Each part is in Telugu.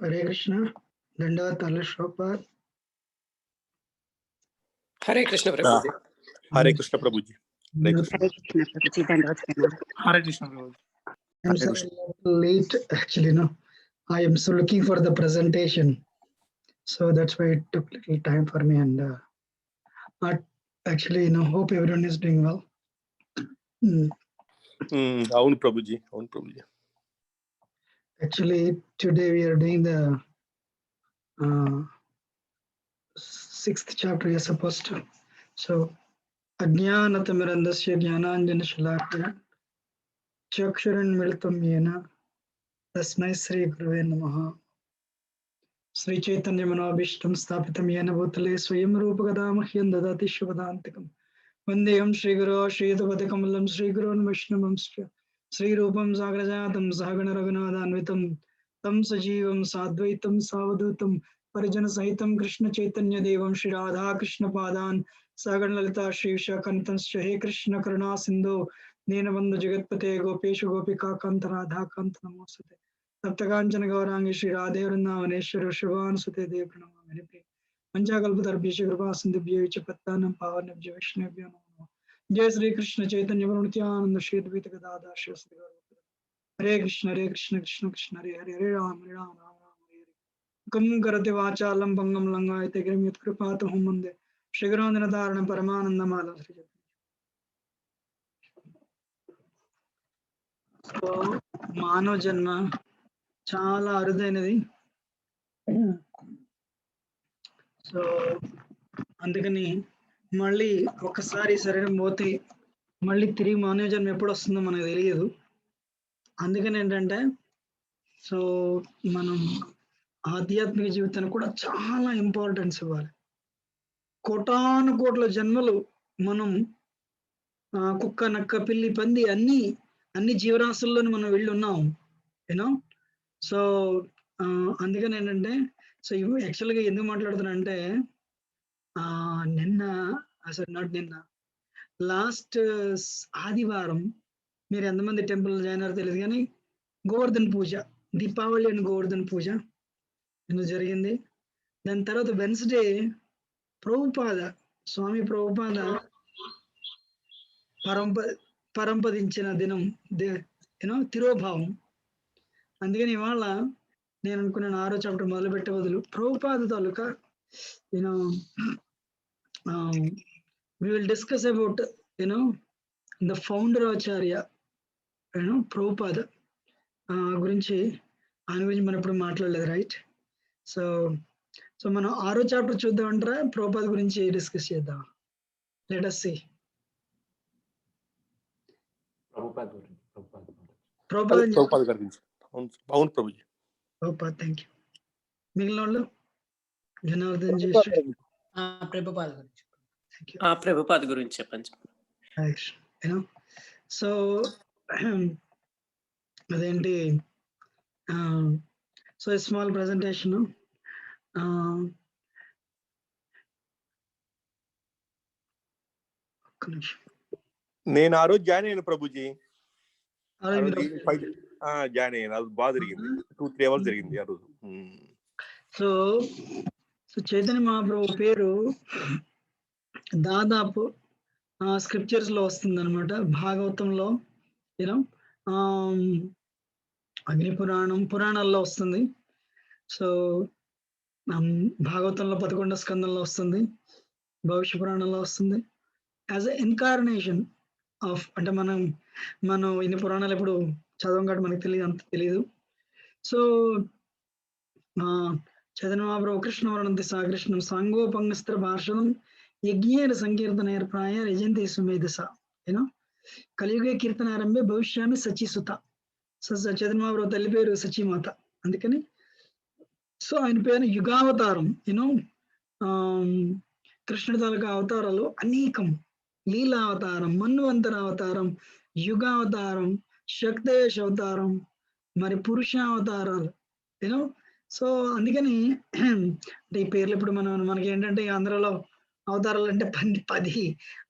हरे कृष्ण दंडवत श्लोकपाद। हरे कृष्ण प्रभु जी। हरे कृष्ण प्रभु जी। हरे कृष्ण। हरे कृष्ण प्रभु जी, दंडवत प्रणाम। हरे कृष्ण प्रभु जी। I'm sorry, a little late actually. No, I am still looking for the presentation, so that's why it took little time for me. And but actually, hope everyone is doing well. అవును ప్రభుజీ, అవును Prabhuji. Actually, today we are doing the 6th chapter. You're supposed to. So, Ajnanatamrandasya Jnananjana Shalakya Chaksharan Militam Yena Tasmai Sri Gurave Namaha. Sri Chaitanya Manabhishtam Sthapitam Yena Bhutale Swayam Rupakadamahyam Dadati Shubhadantikam Vandeham Shri Guru Shri Dupatikamallam Shri Guru Vaishnavamscha Sri Rupam Sagrajatam Sahagana Raghunathanvitam Tam Sajivam Sadvaitam Savadutam Parijana Sahitam Krishna Chaitanya Devam Shri Radha Krishna Padan Sagana Lalita Shri Vishakantanscha He Krishna Karuna Sindhu Deenabandhu Jagatpate Gopeshu Gopika Kanta Radha Kanta Namosate Saptakanchana Gaurangi Shri Radhe Vrindavaneshwara Shivan Sute Dev Pranamami Panchakalpatarubhyascha Kripa Sindhubhyo Pattanam Pavanabhyo Vaishnavabhyo Namo Jai Sri Krishna Chaitanya Prabhu Nityananda Shri Advaita Gadadhar Shri Gaura Hare Krishna Krishna Krishna Hare Hare Hare Ram Ram Ram Hare Hare Kam Karate Vachalam Bangam Langayate Girim Yat Kripatahum Mande Shri Gurundanataranam Paramananda Mala Shri So మానవ జన్మ చాలా అరుదైనది. సో అందుకని మళ్ళీ ఒకసారి శరీరం పోతే మళ్ళీ తిరిగి మానవ జన్మ ఎప్పుడు వస్తుందో మనకు తెలియదు. అందుకని ఏంటంటే సో మనం ఆధ్యాత్మిక జీవితానికి కూడా చాలా ఇంపార్టెన్స్ ఇవ్వాలి. కోటాను కోట్ల జన్మలు మనం కుక్క నక్క పిల్లి పంది అన్ని జీవరాశుల్లోని మనం వెళ్ళి ఉన్నాం యూనో. సో అందుకని ఏంటంటే సో యాక్చువల్గా ఎందుకు మాట్లాడుతున్నా అంటే నిన్న అసలు నాట్ నిన్న లాస్ట్ ఆదివారం మీరు ఎంతమంది టెంపుల్ జాయిన్ అయ్యారో తెలియదు కానీ గోవర్ధన్ పూజ, దీపావళి అని గోవర్ధన్ పూజ ఎందుకు జరిగింది. దాని తర్వాత వెన్స్డే స్వామి ప్రభుపాద పరంపదించిన దినం తిరోభావం. అందుకని ఇవాళ నేను అనుకున్నాను 6వ చాప్టర్ మొదలు పెట్టే బదులు ప్రభుపాద తాలూకా we will discuss about the founder acharya Prabhupada గురించి. ఆయన గురించి మనం ఎప్పుడు మాట్లాడలేదు, రైట్? సో మనం 6వ చాప్టర్ చూద్దామంటారా, ప్రభుపాద గురించి డిస్కస్ చేద్దాం? Let us see. ప్రభుపాద గురించి. అవును ప్రభుజీ. Prabhupada, thank you. మిగిలిన వాళ్ళు జనార్దన్ జీ ప్రభుపాద గురించి. ప్రభుపాద గురించి చెప్పండి. సో అదేంటి సో స్మాల్ ప్రెజెంటేషన్. నేను ఆ రోజు జాయిన్ అయ్యాను ప్రభుజీ. మీరు జాయిన్ అయ్యాను. అది బాగా జరిగింది. 2-3 hours జరిగింది ఆ రోజు. సో చైతన్య మహాప్రభు పేరు దాదాపు స్క్రిప్చర్స్ లో వస్తుంది అనమాట. భాగవతంలో అగ్ని పురాణాల్లో వస్తుంది. సో భాగవతంలో 11వ స్కందంలో వస్తుంది, భవిష్య పురాణంలో వస్తుంది. యాజ్ ఎ ఇన్కార్నేషన్ ఆఫ్, అంటే మనం ఇన్ని పురాణాలు ఎప్పుడు చదవం కాబట్టి మనకు అంత తెలియదు. సో చైతన్య మహాప్రభు కృష్ణ వర్ణంతి సాకృష్ణం సాంగోపంగస్త్ర భాషణం యజ్ఞేన సంకీర్తనైర్ప్రాయ యజంతి సుమేధస కలియుగే కీర్తనారంభే భవిష్యామి సచిసుత. చైతన్య మహాప్రభు తల్లి పేరు సచిమాత. అందుకని సో ఆయన పేరు యుగావతారం. కృష్ణుడి తాలూకా అవతారాలు అనేకం. లీలావతారం, మన్వంతర అవతారం, యుగావతారం, శక్తేశ అవతారం, మరి పురుషావతారాలు సో అందుకని అంటే ఈ పేర్లు ఇప్పుడు మనకి ఏంటంటే ఆంధ్రలో అవతారాలు అంటే 10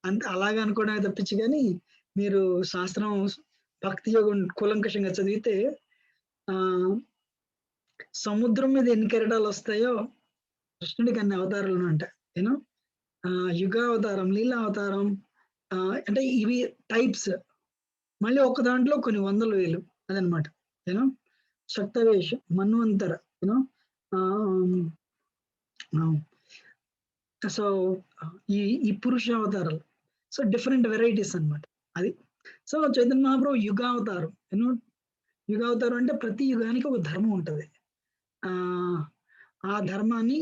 అంత అలాగే అనుకోవడమే తప్పించి, కానీ మీరు శాస్త్రం భక్తి యోగం కూలంకషంగా చదివితే సముద్రం మీద ఎన్ని కెరటాలు వస్తాయో కృష్ణుడికి అన్ని అవతారాలు ఉంటాయి. యూనో యుగ అవతారం, లీలా అవతారం, అంటే ఇవి టైప్స్. మళ్ళీ ఒక దాంట్లో కొన్ని వందల వేలు అదనమాట. యూనో శక్తవేష్, మన్వంతర, యూనో సో ఈ పురుష అవతారాలు, సో డిఫరెంట్ వెరైటీస్ అన్నమాట అది. సో చైతన్య మహాప్రభు యుగావతారం. యూనో యుగావతారం అంటే ప్రతి యుగానికి ఒక ధర్మం ఉంటది. ఆ ధర్మాన్ని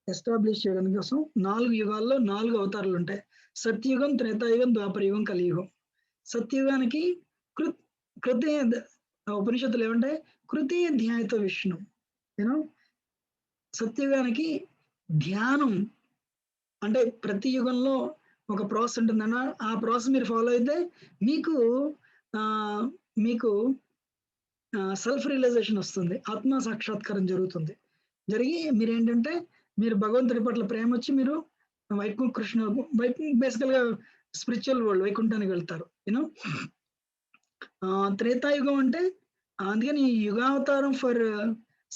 ఎస్టాబ్లిష్ చేయడం కోసం 4 యుగాల్లో 4 అవతారాలు ఉంటాయి. సత్యయుగం, త్రేతాయుగం, ద్వాపరయుగం, కలియుగం. సత్యయుగానికి కృతే ఉపనిషత్తులు ఏమంటాయి? కృతే ధ్యాయతో విష్ణు. యూనో సత్యయుగానికి ధ్యానం అంటే ప్రతి యుగంలో ఒక ప్రాసెస్ ఉంటుందన్న. ఆ ప్రాసెస్ మీరు ఫాలో అయితే మీకు మీకు సెల్ఫ్ రియలైజేషన్ వస్తుంది. ఆత్మ సాక్షాత్కారం జరుగుతుంది. జరిగి మీరేంటంటే మీరు భగవంతుడి పట్ల ప్రేమ వచ్చి మీరు కృష్ణ బేసికల్ గా స్పిరిచువల్ వరల్డ్ వైకుంఠానికి వెళ్తారు. యూనో త్రేతాయుగం అంటే అందుకని యుగావతారం ఫర్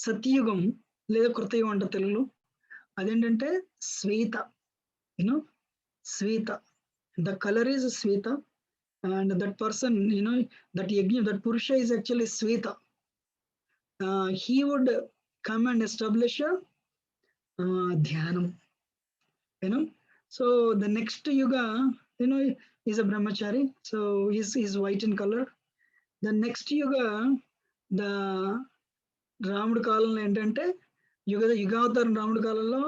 సత్యయుగం లేదా కృతయుగం అంట తెలుగులో. అదేంటంటే శ్వేత. యూనో శ్వేత, ద కలర్ ఈజ్ శ్వేత and that person, that yajna, that purusha is actually Sweta. He would come and establish a dhyanam. So the next yuga, is a brahmachari, so he's white in color. The next yuga, the రాముడి కాలంలో ఏంటంటే యుగావతారం రాముడి కాలంలో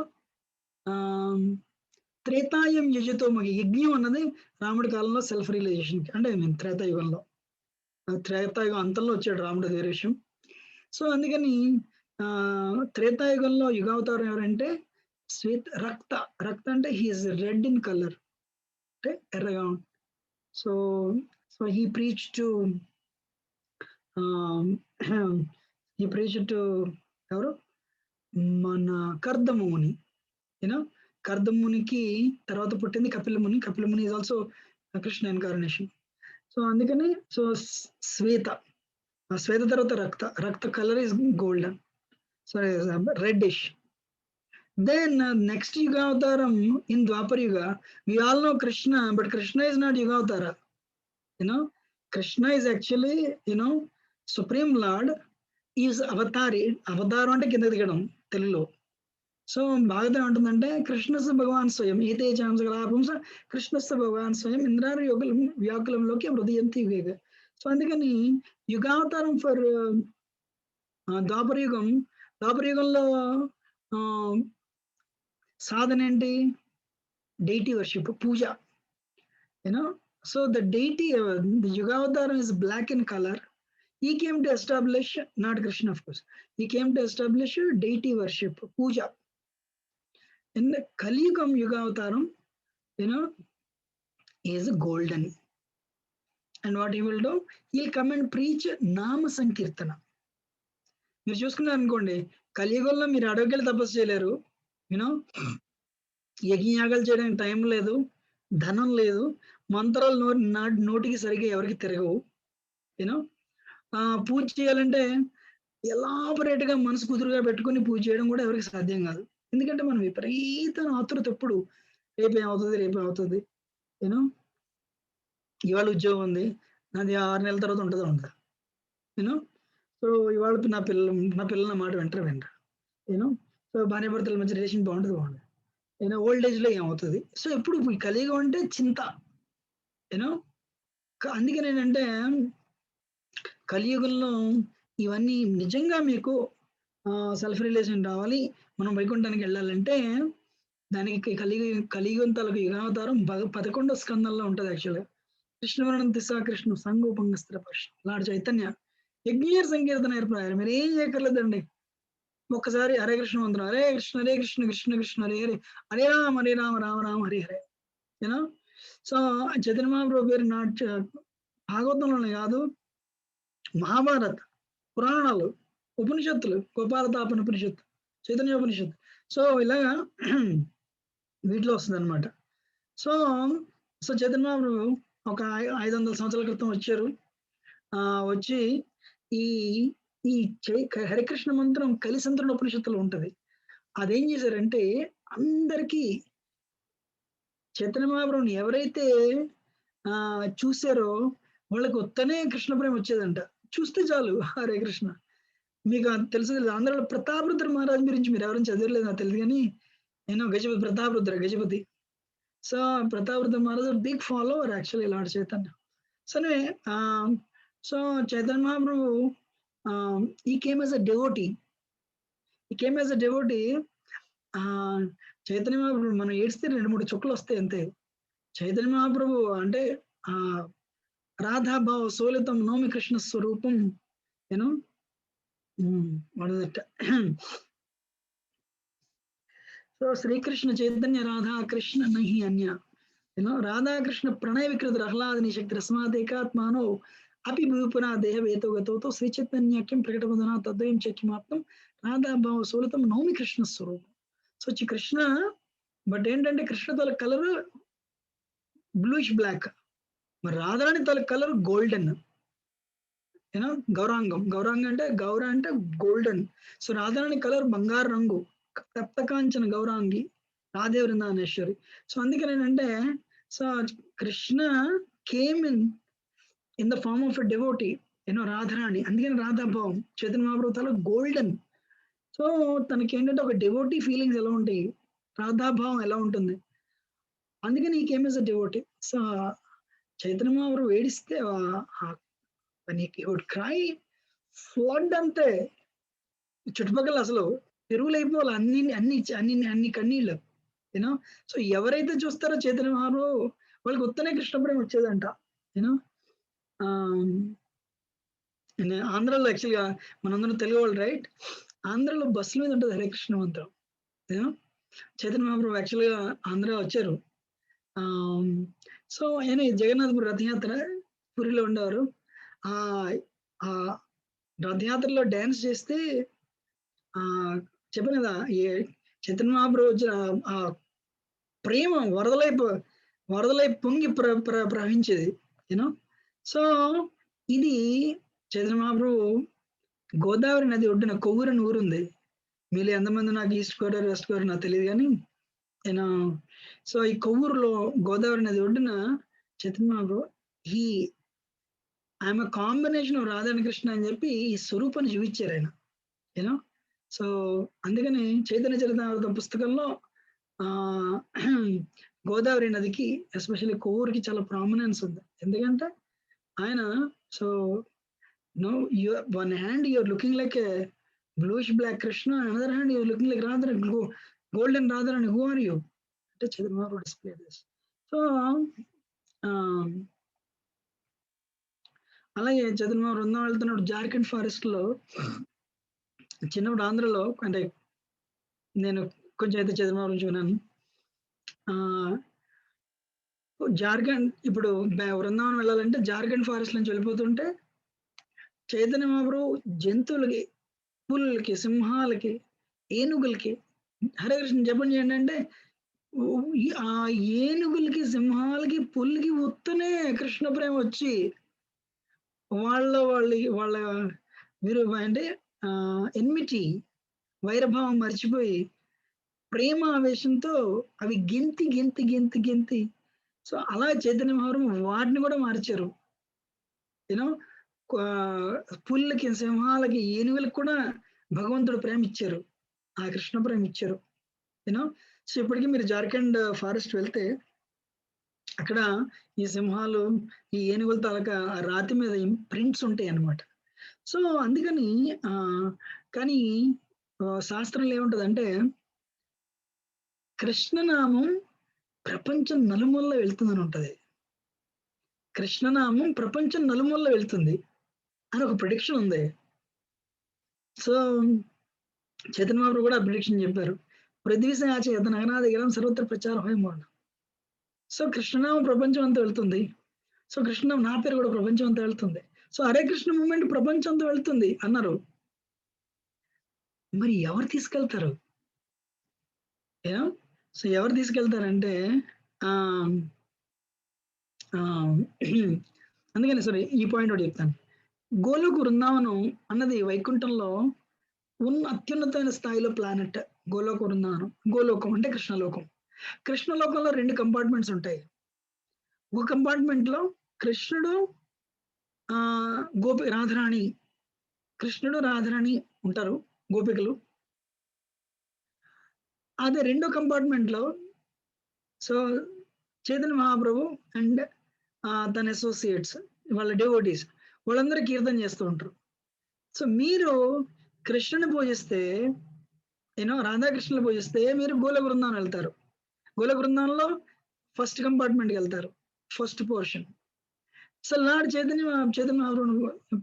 త్రేతాయం యజతో మగి, యజ్ఞం అన్నది రాముడి కాలంలో సెల్ఫ్ రియలైజేషన్ అంటే త్రేతాయుగంలో, త్రేతాయుగం అంతంలో వచ్చాడు రాముడు, వేరే విషయం. సో అందుకని త్రేతాయుగంలో యుగావతారం ఎవరంటే రక్త అంటే హీఈస్ రెడ్ ఇన్ కలర్, అంటే ఎర్రగా. సో హీ ప్రీచ్ టు ఎవరు మన కర్దముని. కర్దమునికి తర్వాత పుట్టింది Kapilamuni. Kapilamuni is also Krishna incarnation. So అందుకని శ్వేత, శ్వేత తర్వాత రక్త colour is golden, sorry reddish. Then next యుగావతారం in Dwapara yuga, we all know Krishna, but Krishna is not యుగావతార. Krishna is actually supreme lord is అవతారి. అవతారం అంటే కింద దిగడం తెలుగులో. సో భాగవతం ఏమంటుందంటే కృష్ణస్థ భగవాన్ స్వయం ఏతే చాంసకలాపుంస కృష్ణస్థ భగవాన్ స్వయం ఇంద్రార వ్యాకులంలోకి హృదయంతి యుగ. సో అందుకని యుగావతారం ఫర్ ద్వాపరయుగం. ద్వాపరయుగంలో సాధన ఏంటి? Deity worship, puja. So the deity, the యుగావతారం is black in colour. He came to establish, not Krishna of course, he came to establish deity worship, puja. In the Kaliyugam Yugavataram, is golden. And what he will do? He'll come and preach Nama Sankirtana. మీరు చూసుకున్నారు అనుకోండి, కలియుగంలో మీరు అడవికెళ్ళి తపస్సు చేయలేరు. యజ్ఞయాగాలు చేయడానికి టైం లేదు, ధనం లేదు, మంత్రాలు నోటికి సరిగ్గా ఎవరికి తిరగవు. పూజ చేయాలంటే ఎలాబరేట్ గా మనసు కుదురుగా పెట్టుకుని పూజ చేయడం కూడా ఎవరికి సాధ్యం కాదు. ఎందుకంటే మనం విపరీత ఆతురత, ఎప్పుడు రేపేమవుతుంది. ఇవాళ ఉద్యోగం ఉంది, నాది 6 నెలల తర్వాత ఉంటుందా. సో ఇవాళ నా పిల్లల మాట వింటారు. సో భార్య భర్తల మధ్య రిలేషన్ బాగుంటుంది. ఓల్డ్ ఏజ్ లో ఏమవుతుంది. సో ఎప్పుడు కలియుగం అంటే చింత. అందుకని ఏంటంటే కలియుగంలో ఇవన్నీ నిజంగా మీకు సెల్ఫ్ రిలేషన్ రావాలి, మనం వైకుంఠానికి వెళ్ళాలంటే దానికి కలియుగం తాలూకు యుగావతారం 11వ స్కందంలో ఉంటుంది. యాక్చువల్గా కృష్ణవర్ణం తిస్సా కృష్ణ సంగోపంగ స్థిర పర్ష లార్డ్ చైతన్య యజ్ఞీయ సంకీర్తన ఏర్పడారు. మీరు ఏం చేయక్కర్లేదండి, ఒక్కసారి హరే కృష్ణ మంత్రం, హరే కృష్ణ హరే కృష్ణ కృష్ణ కృష్ణ హరే హరే, హరే రామ రామ రామ హరే హరే. సో చైతన్య మహాప్రభు పేరు భాగవతంలోనే కాదు, మహాభారత్, పురాణాలు, ఉపనిషత్తులు, గోపాలతాపన ఉపనిషత్తు, చైతన్య ఉపనిషత్తు, సో ఇలాగా వీటిలో వస్తుంది అనమాట. సో చైతన్య మహాప్రభు ఒక 500 సంవత్సరాల క్రితం వచ్చారు. వచ్చి ఈ హరికృష్ణ మంత్రం కలిసంతరణ ఉపనిషత్తులో ఉంటది. అదేం చేశారంటే అందరికీ చైతన్య మహాప్రభుని ఎవరైతే చూసారో వాళ్ళకి ఉత్తనే కృష్ణ ప్రేమ వచ్చేదంట. చూస్తే చాలు హరే కృష్ణ. మీకు తెలుసు కదా, ఆంధ్రాలో ప్రతాపరుద్ర మహారాజ్ గురించి మీరు ఎవరైనా చదివలేదు నాకు తెలియదు కానీ, నేను Gajapati. So Prataparudra Maharaj big follower actually lord Chaitanya. సరే so Chaitanya Mahaprabhu he came as a devotee. Chaitanya Mahaprabhu మనం ఏడిస్తే 2-3 చుక్కలు వస్తాయి అంతే. చైతన్య మహాప్రభు అంటే రాధాభావ సోలితం నోమి కృష్ణ స్వరూపం యూనో సో శ్రీకృష్ణ చైతన్య రాధా కృష్ణ నహి అన్య రాధాకృష్ణ ప్రణయ వికృత ఆహ్లాదని శక్తి రస్మాత్ ఏకాత్మానో అపి భూపున దేహవేతో గతోతో శ్రీ చైతన్యక్యం ప్రకటమదన తద్వయం చక్యమాత్రం రాధాభావ సోలితం నౌమి కృష్ణ స్వరూపం. సో కృష్ణ బట్ ఏంటంటే కృష్ణ తల కలర్ బ్లూష్ బ్లాక్, మరి రాధారాణి తల కలర్ గోల్డెన్. గౌరాంగం అంటే గౌర అంటే గోల్డెన్. సో రాధారాణి కలర్ బంగారు రంగు, తప్తకాంచన గౌరాంగి రాధే వృందావనేశ్వరి. సో అందుకని ఏంటంటే so Krishna came in the form of a devotee Radharani. అందుకని రాధాభావం చైతన్య మహాప్రభు తల గోల్డెన్. సో తనకి ఏంటంటే ఒక డివోటీ ఫీలింగ్స్ ఎలా ఉంటాయి, రాధాభావం ఎలా ఉంటుంది, అందుకని he came is a devotee. So Chaitanya Mahaprabhu ఏడిస్తే క్రై ఫ్లడ్ అంతే, చుట్టుపక్కల అసలు చెరువులు అయిపోవాలి అన్ని కన్నీళ్ళు సో ఎవరైతే చూస్తారో చైతన్య మహాప్రభు వాళ్ళకి ఉత్తనే కృష్ణ ప్రేమ వచ్చేదంట. ఆంధ్రాలో యాక్చువల్గా మనందరం తెలుగు వాళ్ళు రైట్, ఆంధ్రాలో బస్సుల మీద ఉంటుంది హరే కృష్ణ మంత్రం. చైతన్య మహాప్రభు యాక్చువల్గా ఆంధ్ర వచ్చారు. సో ఆయన జగన్నాథపురి రథయాత్ర పురిలో ఉండేవారు. ఆ రథయాత్రలో డ్యాన్స్ చేస్తే చెప్పాను కదా, చైతన్య మహాప్రభు ఆ ప్రేమ వరదలై పొంగి ప్రవహించేది సో ఇది చైతన్య మహాప్రభు గోదావరి నది ఒడ్డున కొవ్వూరు అని ఊరుంది. మీలో ఎంతమంది నాకు ఈస్ట్ గోదావరి వెస్ట్ గోదావరి నాకు తెలియదు కానీ సో ఈ కొవ్వూరులో గోదావరి నది ఒడ్డున Chaitanya Mahaprabhu I'm a combination of రాధాని కృష్ణ అని చెప్పి ఈ స్వరూపాన్ని చూపించారు ఆయన సో అందుకని చైతన్య చరితామృతం పుస్తకంలో గోదావరి నదికి ఎస్పెషల్లీ కొవ్వూరుకి చాలా ప్రామినెన్స్ ఉంది. ఎందుకంటే ఆయన so one hand you are looking like a bluish black Krishna, another hand you are looking like Radharani golden Radharani. Who are you అంటే Chaitanya Mahaprabhu display this. So అలాగే చైతన్య మహాప్రభు వృందావనం వెళ్తున్నప్పుడు జార్ఖండ్ ఫారెస్ట్ లో చిన్నప్పుడు ఆంధ్రలో అంటే నేను కొంచెం అయితే చైతన్య మహాప్రభు చూన్నాను. జార్ఖండ్ ఇప్పుడు వృందావనం వెళ్ళాలంటే జార్ఖండ్ ఫారెస్ట్ నుంచి వెళ్ళిపోతుంటే చైతన్య మహాప్రభు జంతువులకి, పులులకి, సింహాలకి, ఏనుగులకి హరే కృష్ణ జపం చేయండి అంటే ఆ ఏనుగులకి, సింహాలకి, పుల్లకి ఉత్తనే కృష్ణ ప్రేమ వచ్చి వాళ్ళ మీరు అంటే ఎన్మిటి వైరభావం మర్చిపోయి ప్రేమ ఆవేశంతో అవి గెంతి సో అలా చైతన్య మహాప్రభు వాటిని కూడా మార్చారు. పుల్లకి, సింహాలకి, ఏనుగులకు కూడా భగవంతుడు ప్రేమ ఇచ్చారు, ఆ కృష్ణ ప్రేమ ఇచ్చారు. సో ఇప్పటికీ మీరు జార్ఖండ్ ఫారెస్ట్ వెళ్తే అక్కడ ఈ సింహాలు, ఈ ఏనుగుల తాలూకా ఆ రాతి మీద ప్రింట్స్ ఉంటాయి అన్నమాట. సో అందుకని కానీ శాస్త్రంలో ఏముంటదంటే కృష్ణనామం ప్రపంచం నలుమూల వెళ్తుందని ఉంటది. కృష్ణనామం ప్రపంచం నలుమూల వెళ్తుంది అని ఒక ప్రిడిక్షన్ ఉంది. సో చైతన్య మహాప్రభు కూడా ప్రిడిక్షన్ చెప్పారు. పృథ్వీ ఆచేత నగనాదిగరం సర్వత్ర ప్రచారం. సో కృష్ణనామం ప్రపంచం అంతా వెళ్తుంది. సో కృష్ణనామం నా పేరు కూడా ప్రపంచం అంతా వెళ్తుంది. సో హరే కృష్ణ మూమెంట్ ప్రపంచం అంతా వెళ్తుంది అన్నారు. మరి ఎవరు తీసుకెళ్తారు? సో ఎవరు తీసుకెళ్తారంటే అందుకని సరే ఈ పాయింట్ ఒకటి చెప్తాను. గోలోక బృందావనం అన్నది వైకుంఠంలో ఉన్న అత్యున్నతమైన స్థాయిలో ప్లానెట్ గోలోక బృందావనం. గోలోకం అంటే కృష్ణలోకం. కృష్ణలోకంలో 2 కంపార్ట్మెంట్స్ ఉంటాయి. ఒక కంపార్ట్మెంట్ లో కృష్ణుడు రాధారాణి, కృష్ణుడు రాధారాణి ఉంటారు గోపికలు. అదే రెండో కంపార్ట్మెంట్ లో సో చైతన్య మహాప్రభు అండ్ తన అసోసియేట్స్, వాళ్ళ డివోటీస్, వాళ్ళందరూ కీర్తన చేస్తూ ఉంటారు. సో మీరు కృష్ణుని పూజిస్తే, రాధాకృష్ణుని పూజిస్తే మీరు గోల బృందావనం వెళ్తారు. గోల బృందావనంలో ఫస్ట్ కంపార్ట్మెంట్కి వెళ్తారు, first portion. So lord Chaitanya మహాప్రభుని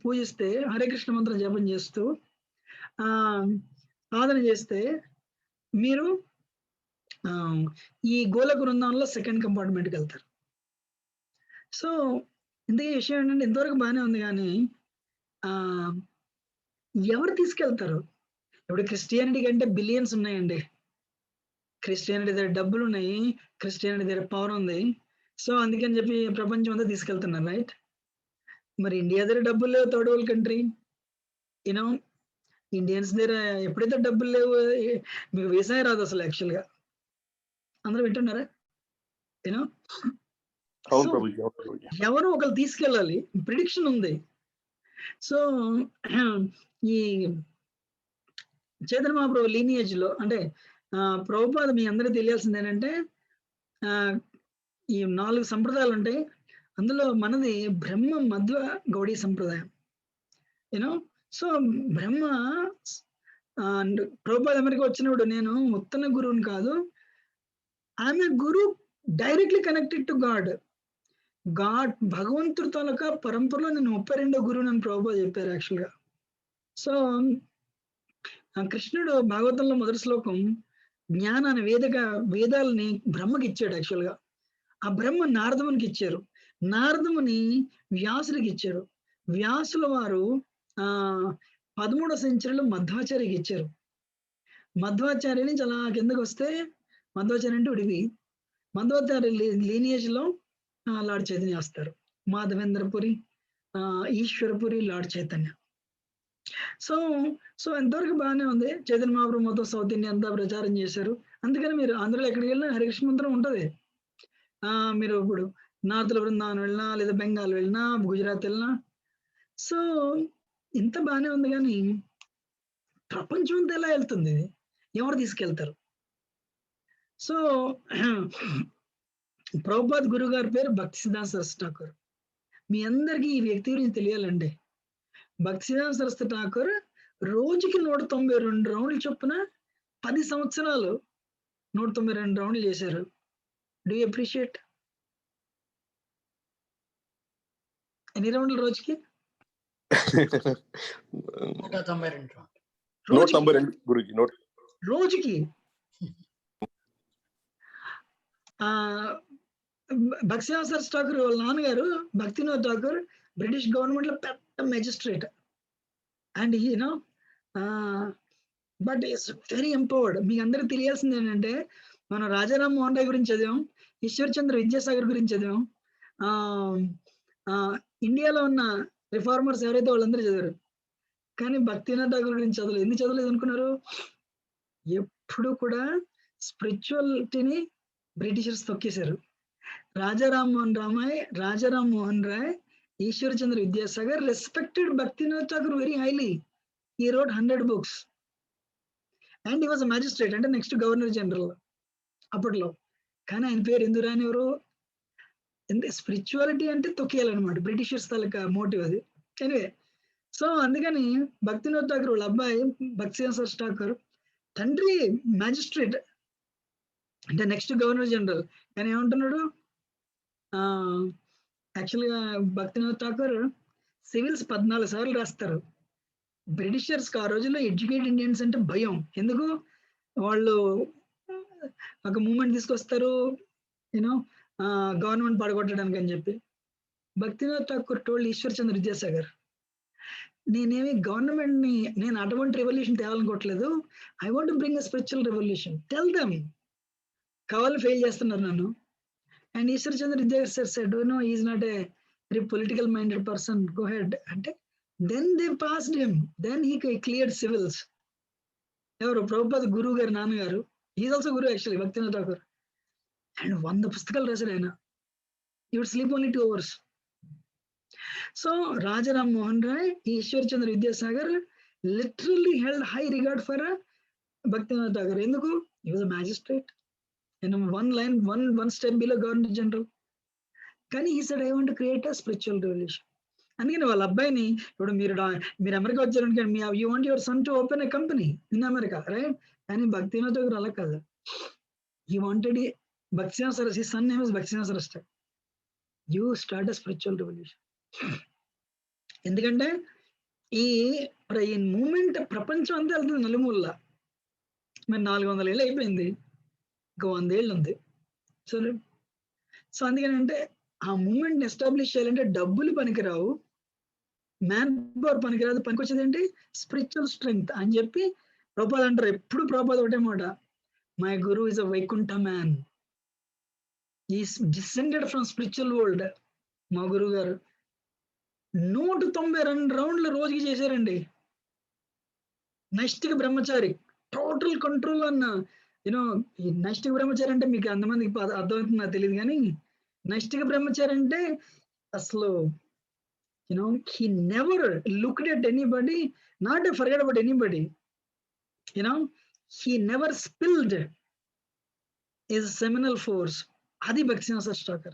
పూజిస్తే, హరే కృష్ణ మంత్రం జపం చేస్తూ సాధన చేస్తే మీరు ఈ గోల బృందావనంలో సెకండ్ కంపార్ట్మెంట్కి వెళ్తారు. సో ఇంతకీ విషయం ఏంటంటే ఇంతవరకు బాగానే ఉంది, కానీ ఎవరు తీసుకెళ్తారు? ఇప్పుడు క్రిస్టియానిటీ కంటే బిలియన్స్ ఉన్నాయండి. క్రిస్టియానిటీ దగ్గర డబ్బులు ఉన్నాయి, క్రిస్టియానిటీ దగ్గర పవర్ ఉంది. సో అందుకని చెప్పి ప్రపంచం అంతా తీసుకెళ్తున్నారు, రైట్? మరి ఇండియా దగ్గర డబ్బులు లేవు, థర్డ్ వరల్డ్ కంట్రీ. ఇండియన్స్ దగ్గర ఎప్పుడైతే డబ్బులు లేవు, మీకు వ్యవసాయం రాదు అసలు. యాక్చువల్గా అందరూ వింటున్నారా? ఎవరు ఒకరు తీసుకెళ్ళాలి, ప్రిడిక్షన్ ఉంది. సో ఈ చైతన్య మహాప్రభు లీనియేజ్ లో అంటే ప్రభుపాద మీ అందరికీ తెలియాల్సింది ఏంటంటే ఈ 4 సంప్రదాయాలు ఉంటాయి. అందులో మనది బ్రహ్మ మధ్వ గౌడీ సంప్రదాయం. సో బ్రహ్మ ప్రభుపాద అమెరికా వచ్చినప్పుడు నేను ఉత్తన గురువుని కాదు, ఆమె గురు డైరెక్ట్లీ కనెక్టెడ్ టు గాడ్. భగవంతుడి తాలూకా పరంపరలో నేను 32వ గురువు అని ప్రభుపాద చెప్పారు యాక్చువల్గా. సో కృష్ణుడు భాగవతంలో మొదటి శ్లోకం జ్ఞానాన్ని వేదాలని బ్రహ్మకి ఇచ్చాడు యాక్చువల్గా. ఆ బ్రహ్మ నారదమునికి ఇచ్చారు, నారదముని వ్యాసుడికి ఇచ్చారు, వ్యాసుల వారు 13వ సెంచరీలో మధ్వాచార్యకి ఇచ్చారు. మధ్వాచార్య నుంచి అలా కిందకు వస్తే మధ్వాచార్య అంటే ఉడివి, మధ్వాచార్య లీనియేజ్ లో లార్డ్ చైతన్య వస్తారు. మాధవేంద్రపురి, ఈశ్వరపురి, లార్డ్ చైతన్య. సో ఎంతవరకు బాగానే ఉంది. చైతన్య మహాప్రభు మొత్తం సౌత్ ఇండియా అంతా ప్రచారం చేశారు. అందుకని మీరు ఆంధ్రలో ఎక్కడికి వెళ్ళినా హరికృష్ణ మంత్రం ఉంటుంది. మీరు ఇప్పుడు నార్త్ల బృందావనం వెళ్ళినా, లేదా బెంగాల్ వెళ్ళినా, గుజరాత్ వెళ్ళినా, సో ఇంత బాగానే ఉంది. కానీ ప్రపంచం అంతా ఎలా వెళ్తుంది? ఎవరు తీసుకెళ్తారు? సో ప్రభుపాద్ గురువు గారి పేరు భక్తి సిద్ధాంత సరస్వతి ఠాకూర్. మీ అందరికీ ఈ వ్యక్తి గురించి తెలియాలండి. భక్తి సిద్ధాంత సరస్వతి ఠాకూర్ రోజుకి 192 రౌండ్లు చొప్పున 10 సంవత్సరాలు 192 రౌండ్లు చేశారు. Do you appreciate? ఎన్ని రౌండ్లు రోజుకి? 192 రోజుకి. భక్తి సిద్ధాంత సరస్వతి ఠాకూర్ వాళ్ళ నాన్నగారు భక్తినాథ్ ఠాకూర్ బ్రిటిష్ గవర్నమెంట్ లో పెద్ద magistrate. And but is very empowered. మీకు అందరికి తెలియాల్సింది ఏంటంటే, మనం రాజారాం మోహన్ రాయ్ గురించి చదివాం, ఈశ్వర్ చంద్ర విద్యాసాగర్ గురించి చదివాం, ఇండియాలో ఉన్న రిఫార్మర్స్ ఎవరైతే వాళ్ళందరూ చదివారు. కానీ భక్తినాథ్ ఠాకూర్ గురించి చదవలేదు. ఎందుకు చదవలేదు అనుకున్నారు? ఎప్పుడు కూడా స్పిరిచువాలిటీని బ్రిటిషర్స్ తొక్కేశారు. Rajaram Mohan Roy, Ishwar Chandra Vidyasagar respected Bhaktinath Thakur very highly. He wrote 100 books and he was a magistrate, అంటే నెక్స్ట్ గవర్నర్ జనరల్ అప్పట్లో. కానీ ఆయన పేరు ఎందుకు రానివ్వరు? స్పిరిచువాలిటీ అంటే తొక్కేయాలన్నమాట, బ్రిటిషర్స్ తాలూకా మోటివ్ అది. ఎనివే, సో అందుకని భక్తినాథ్ ఠాకూర్ వాళ్ళ అబ్బాయి భక్తి సిద్ధాంత సరస్వతి ఠాకూర్ తండ్రి మ్యాజిస్ట్రేట్, అంటే నెక్స్ట్ గవర్నర్ జనరల్. కానీ ఏమంటున్నాడు? యాక్చువల్గా భక్తినాథ్ ఠాకూర్ సివిల్స్ 14 సార్లు రాస్తారు. బ్రిటిషర్స్ ఆ రోజుల్లో ఎడ్యుకేటెడ్ ఇండియన్స్ అంటే భయం. ఎందుకు? వాళ్ళు ఒక మూమెంట్ తీసుకొస్తారు గవర్నమెంట్ పడగొట్టడానికి అని చెప్పి. భక్తినాథ్ ఠాకూర్ టోల్డ్ ఈశ్వర్ చంద్ర విద్యాసాగర్, నేనేమి గవర్నమెంట్ ని నేను అటువంటి రెవల్యూషన్ తేవాలనుకోవట్లేదు, I want bring a spiritual revolution, tell them. కావాలి ఫెయిల్ చేస్తున్నారు నన్ను. And Ishwar Chandra Vidyasagar said, no, is not a very political minded person, go head. అంటే Then they passed him. Then he cleared civils. ఎవరు ప్రభుపాద గురువు గారు నాన్నగారు, is also guru actually, Bhaktinath Thakur. And 100 పుస్తకాలు రాశారు ఆయన. He would sleep only 2 hours. So Rajaram Mohan Rai, Ishwar Chandra Vidyasagar literally held high regard for Bhaktivinoda Thakur. Enduku? He was a magistrate. One line, one step below Governor General. Kani he said, I want to create a spiritual revolution. అందుకని వాళ్ళ అబ్బాయిని ఇప్పుడు మీరు అమెరికా వచ్చారనుకోండి, you want your son to open a company in America, right? కానీ భక్తినాథ్ ఠాకూర్ అలా కాదు. He wanted Bhaktinath Saraswati, son name is Bhaktinath Saraswati. You start a spiritual revolution. ఎందుకంటే ఈ మూమెంట్ ప్రపంచం అంతా వెళ్తుంది నలుమూలలా. మరి 400 ఏళ్ళు అయిపోయింది, ఇంకా 100 ఏళ్ళు ఉంది. సో అందుకని అంటే ఆ మూమెంట్ ఎస్టాబ్లిష్ చేయాలంటే డబ్బులు పనికిరావు, మ్యాన్ పవర్ పనికిరాదు, పనికొచ్చేది ఏంటి? స్పిరిచువల్ స్ట్రెంగ్త్ అని చెప్పి ప్రభుపాద అంటారు. ఎప్పుడు ప్రభుపాద ఒకటే మాట, my Guru is a Vaikuntha man, is descended from spiritual world. మా గురువు గారు 192 రౌండ్లు రోజుకి చేశారండి. నైష్టిక బ్రహ్మచారి, టోటల్ కంట్రోల్ అన్న. యూనో ఈ నైష్టిక బ్రహ్మచారి అంటే మీకు అంతమందికి అర్థమవుతుంది నాకు తెలియదు, కానీ నైష్టిక బ్రహ్మచారి అంటే అసలు he never looked at anybody, not to forget about anybody. He never spilled his seminal force. Adi Bhaktivinoda Thakur.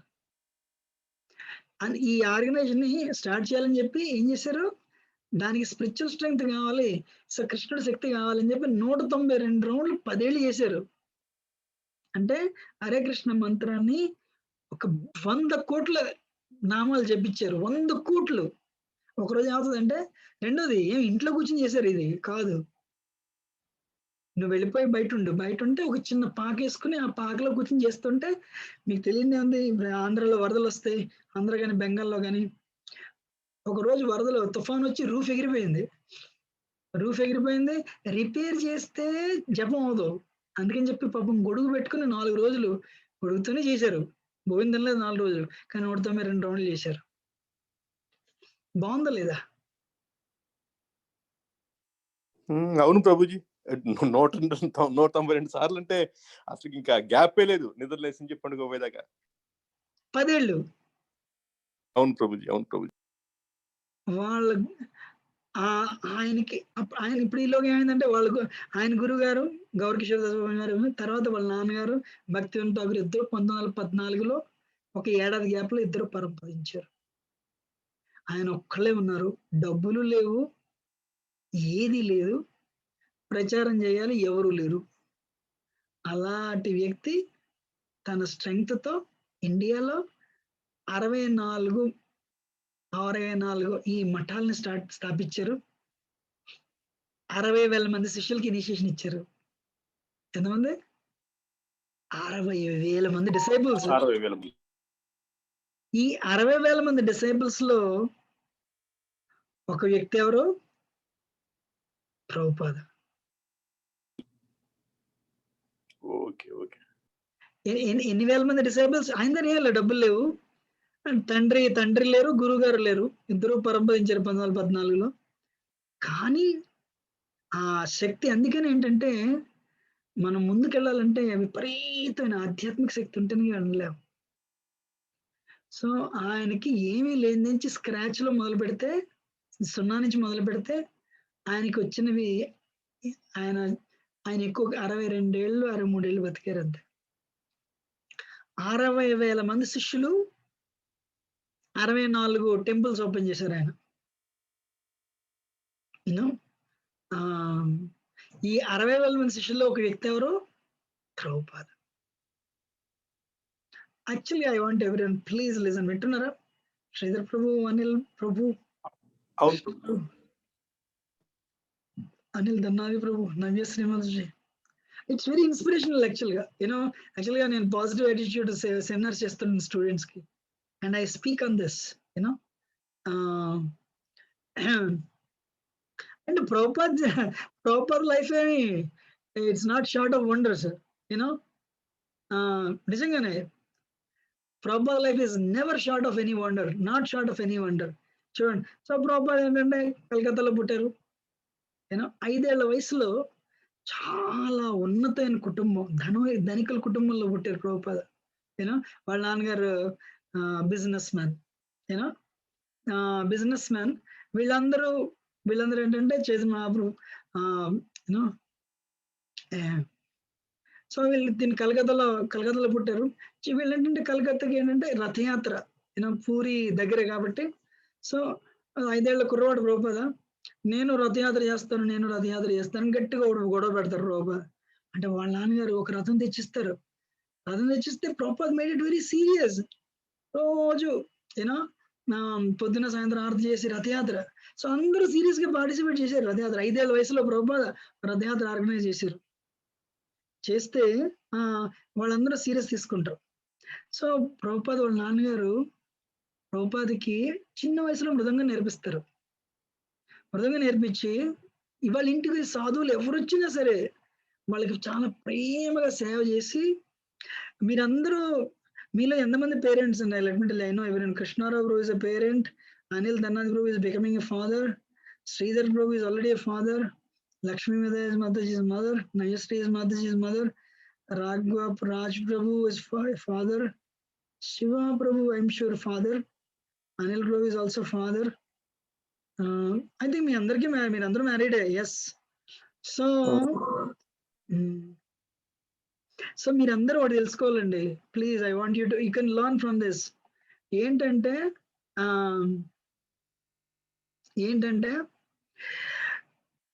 And ఈ ఆర్గనైజేషన్ ని స్టార్ట్ చేయాలని చెప్పి ఏం చేశారు, దానికి స్పిరిచువల్ స్ట్రెంగ్త్ కావాలి, సో కృష్ణుడి శక్తి కావాలని చెప్పి 192 రౌండ్లు 10 ఏళ్ళు చేశారు. అంటే హరే కృష్ణ మంత్రాన్ని ఒక 100 కోట్ల నామాలు చెప్పించారు. 100 కోట్లు ఒకరోజు ఏమవుతుందంటే, రెండోది ఏం ఇంట్లో కూర్చొని చేశారు, ఇది కాదు. నువ్వు వెళ్ళిపోయి బయట ఉంటే ఒక చిన్న పాక వేసుకుని ఆ పాకలో కూర్చొని చేస్తుంటే, మీకు తెలియదే ఉంది, ఆంధ్రలో వరదలు వస్తాయి, ఆంధ్ర కానీ బెంగాల్లో కానీ. ఒక రోజు వరదలు తుఫాన్ వచ్చి రూఫ్ ఎగిరిపోయింది. రిపేర్ చేస్తే జపం అవదు, అందుకని చెప్పి పాపం గొడుగు పెట్టుకుని 4 రోజులు గొడుగుతూనే చేశారు. గోవిందం లేదు 4 రోజులు, కానీ 192 రౌండ్లు చేశారు. బాగుందా లేదా? అవును ప్రభుజీ, 192 సార్లు అంటే అసలు ఇంకా గ్యాపే లేదు, నిద్ర లేసి చెప్పండి గోవేదాకా 10 ఏళ్ళు. అవును ప్రభుజీ, అవును ప్రభుజీ. వాళ్ళ ఆయనకి ఆయన ఇప్పుడు ఈలోగా ఏమైందంటే, వాళ్ళకు ఆయన గురువు గారు గౌర్ కిషోర్ దాస్ గారు, తర్వాత వాళ్ళ నాన్నగారు భక్తివేదాంత ఠాకూర్ ఇద్దరు 1914లో ఒక ఏడాది గ్యాప్ లో ఇద్దరు పరంపదించారు. ఆయన ఒక్కళ్ళే ఉన్నారు, డబ్బులు లేవు, ఏది లేదు, ప్రచారం చేయాలి ఎవరు లేరు. అలాంటి వ్యక్తి తన స్ట్రెంగ్త్ తో ఇండియాలో 64 ఈ మఠాలని స్థాపించారు. 60,000 మంది శిష్యులకి ఇనిషియేషన్ ఇచ్చారు. ఎంతమంది? 60,000 మంది డిసైబుల్స్. ఈ 60,000 మంది డిసైబుల్స్ లో ఒక వ్యక్తి ఎవరు? ప్రభుపాద. ఎన్ని వేల మంది డిసైబుల్స్? ఆయన దగ్గర డబ్బులు లేవు, తండ్రి లేరు, గురువు గారు లేరు, ఇద్దరు పరంపదించారు 1914లో. కానీ ఆ శక్తి, అందుకని ఏంటంటే మనం ముందుకెళ్ళాలంటే విపరీతమైన ఆధ్యాత్మిక శక్తి ఉంటేనే అనలేము. సో ఆయనకి ఏమీ లేని నుంచి స్క్రాచ్ లో మొదలు పెడితే, 0 నుంచి మొదలు పెడితే ఆయనకి వచ్చినవి, ఆయన ఎక్కువ 62 ఏళ్ళు 63 ఏళ్ళు బతికారు అంతే. 60,000 మంది శిష్యులు, 64 టెంపుల్స్ ఓపెన్ చేశారు ఆయన. ఈ 60,000 మంది శిష్యుల్లో ఒక వ్యక్తి ఎవరు? Prabhupada. Actually I want everyone please listen. వింటున్నారా? శ్రీధర్ ప్రభు, అనిల్ ప్రభు, అనిల్ దన్నావి ప్రభు, నవ్య శ్రీనివాసజీ, ఇట్స్ వెరీ ఇన్స్పిరేషనల్ యాక్చువల్గా. యాక్చువల్గా నేను పాజిటివ్ యాటిట్యూడ్ సెమినార్స్ చేస్తున్నాను స్టూడెంట్స్ కి, and I speak on this, and Prabhupada life, it's not short of wonders, నిజంగానే Prabhupada life is never short of any wonder, not short of any wonder. చూడండి. సో ప్రభుపాద ఏంటంటే కలకత్తాలో పుట్టారు. 5 ఏళ్ల వయసులో చాలా ఉన్నతమైన కుటుంబం, ధనికుల కుటుంబంలో పుట్టారు ప్రభుపాద. వాళ్ళ నాన్నగారు బిజినెస్ మ్యాన్. Business man. వీళ్ళందరూ ఏంటంటే చైతన్య మహాప్రభు సో వీళ్ళు దీన్ని కలకత్తాలో పుట్టారు. వీళ్ళు ఏంటంటే కలకత్తాకి ఏంటంటే రథయాత్ర పూరి దగ్గరే కాబట్టి, సో 5 ఏళ్ల కుర్రవాడు ప్రభుపాద నేను రథయాత్ర చేస్తాను గట్టిగా గొడవ పెడతారు ప్రభుపాద. అంటే వాళ్ళ నాన్నగారు ఒక రథం తెచ్చిస్తారు. రథం తెచ్చిస్తే Prabhupada made it very serious. రోజు పొద్దున సాయంత్రం ఆరతి చేసి రథయాత్ర. సో అందరూ సీరియస్ గా పార్టిసిపేట్ చేశారు రథయాత్ర. 5 ఏళ్ల వయసులో ప్రభుపాద రథయాత్ర ఆర్గనైజ్ చేశారు. చేస్తే వాళ్ళందరూ సీరియస్ తీసుకుంటారు. సో ప్రభుపాద వాళ్ళ నాన్నగారు ప్రభుపాదకి చిన్న వయసులో మృదంగం నేర్పిస్తారు. మృదంగం నేర్పించి ఇవాళ ఇంటికి సాధువులు ఎవరు వచ్చినా సరే వాళ్ళకి చాలా ప్రేమగా సేవ చేసి, మీరందరూ మీలో ఎంతమంది పేరెంట్స్ ఉన్నాయి? Let me tell you. ఎవరైనా Krishnarao Prabhu is a parent, Anil Dhananjay Prabhu is becoming a father, Sridhar Prabhu is already a father, Lakshmi Mata is Mataji's mother, Nayasri is Mataji's mother, Raj Prabhu is father, Shiva Prabhu I'm sure father, Anil Prabhu is also father. I think మీరందరూ మ్యారీడే. ఎస్. సో మీరందరూ ఒకటి తెలుసుకోవాలండి please. I want you can learn from this. ఏంటంటే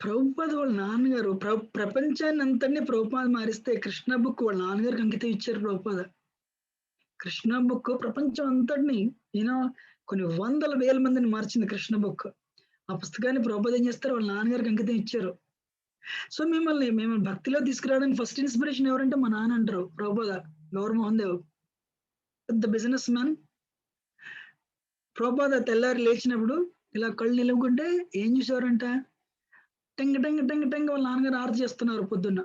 ప్రభుపాద వాళ్ళ నాన్నగారు ప్రపంచాన్ని అంతటినీ ప్రభుపాద మారిస్తే కృష్ణ బుక్ వాళ్ళ నాన్నగారికి అంకితం ఇచ్చారు ప్రభుపాద. కృష్ణ బుక్ ప్రపంచం అంతటిని కొన్ని వందల వేల మందిని మార్చింది కృష్ణ బుక్. ఆ పుస్తకాన్ని ప్రభుపాద ఏం చేస్తారు? వాళ్ళ నాన్నగారికి అంకితం ఇచ్చారు. సో మిమ్మల్ని భక్తిలో తీసుకురావడానికి ఫస్ట్ ఇన్స్పిరేషన్ ఎవరంటే మా నాన్న అంటారు Prabhupada Gaurmohan Dev, the business man. Prabhupada తెల్లారి లేచినప్పుడు ఇలా కళ్ళు నిలువుకుంటే ఏం చూసేవారంట? టెంగ టెంగ టెంగ టెంగ వాళ్ళ నాన్నగారు ఆరతి చేస్తున్నారు పొద్దున్న.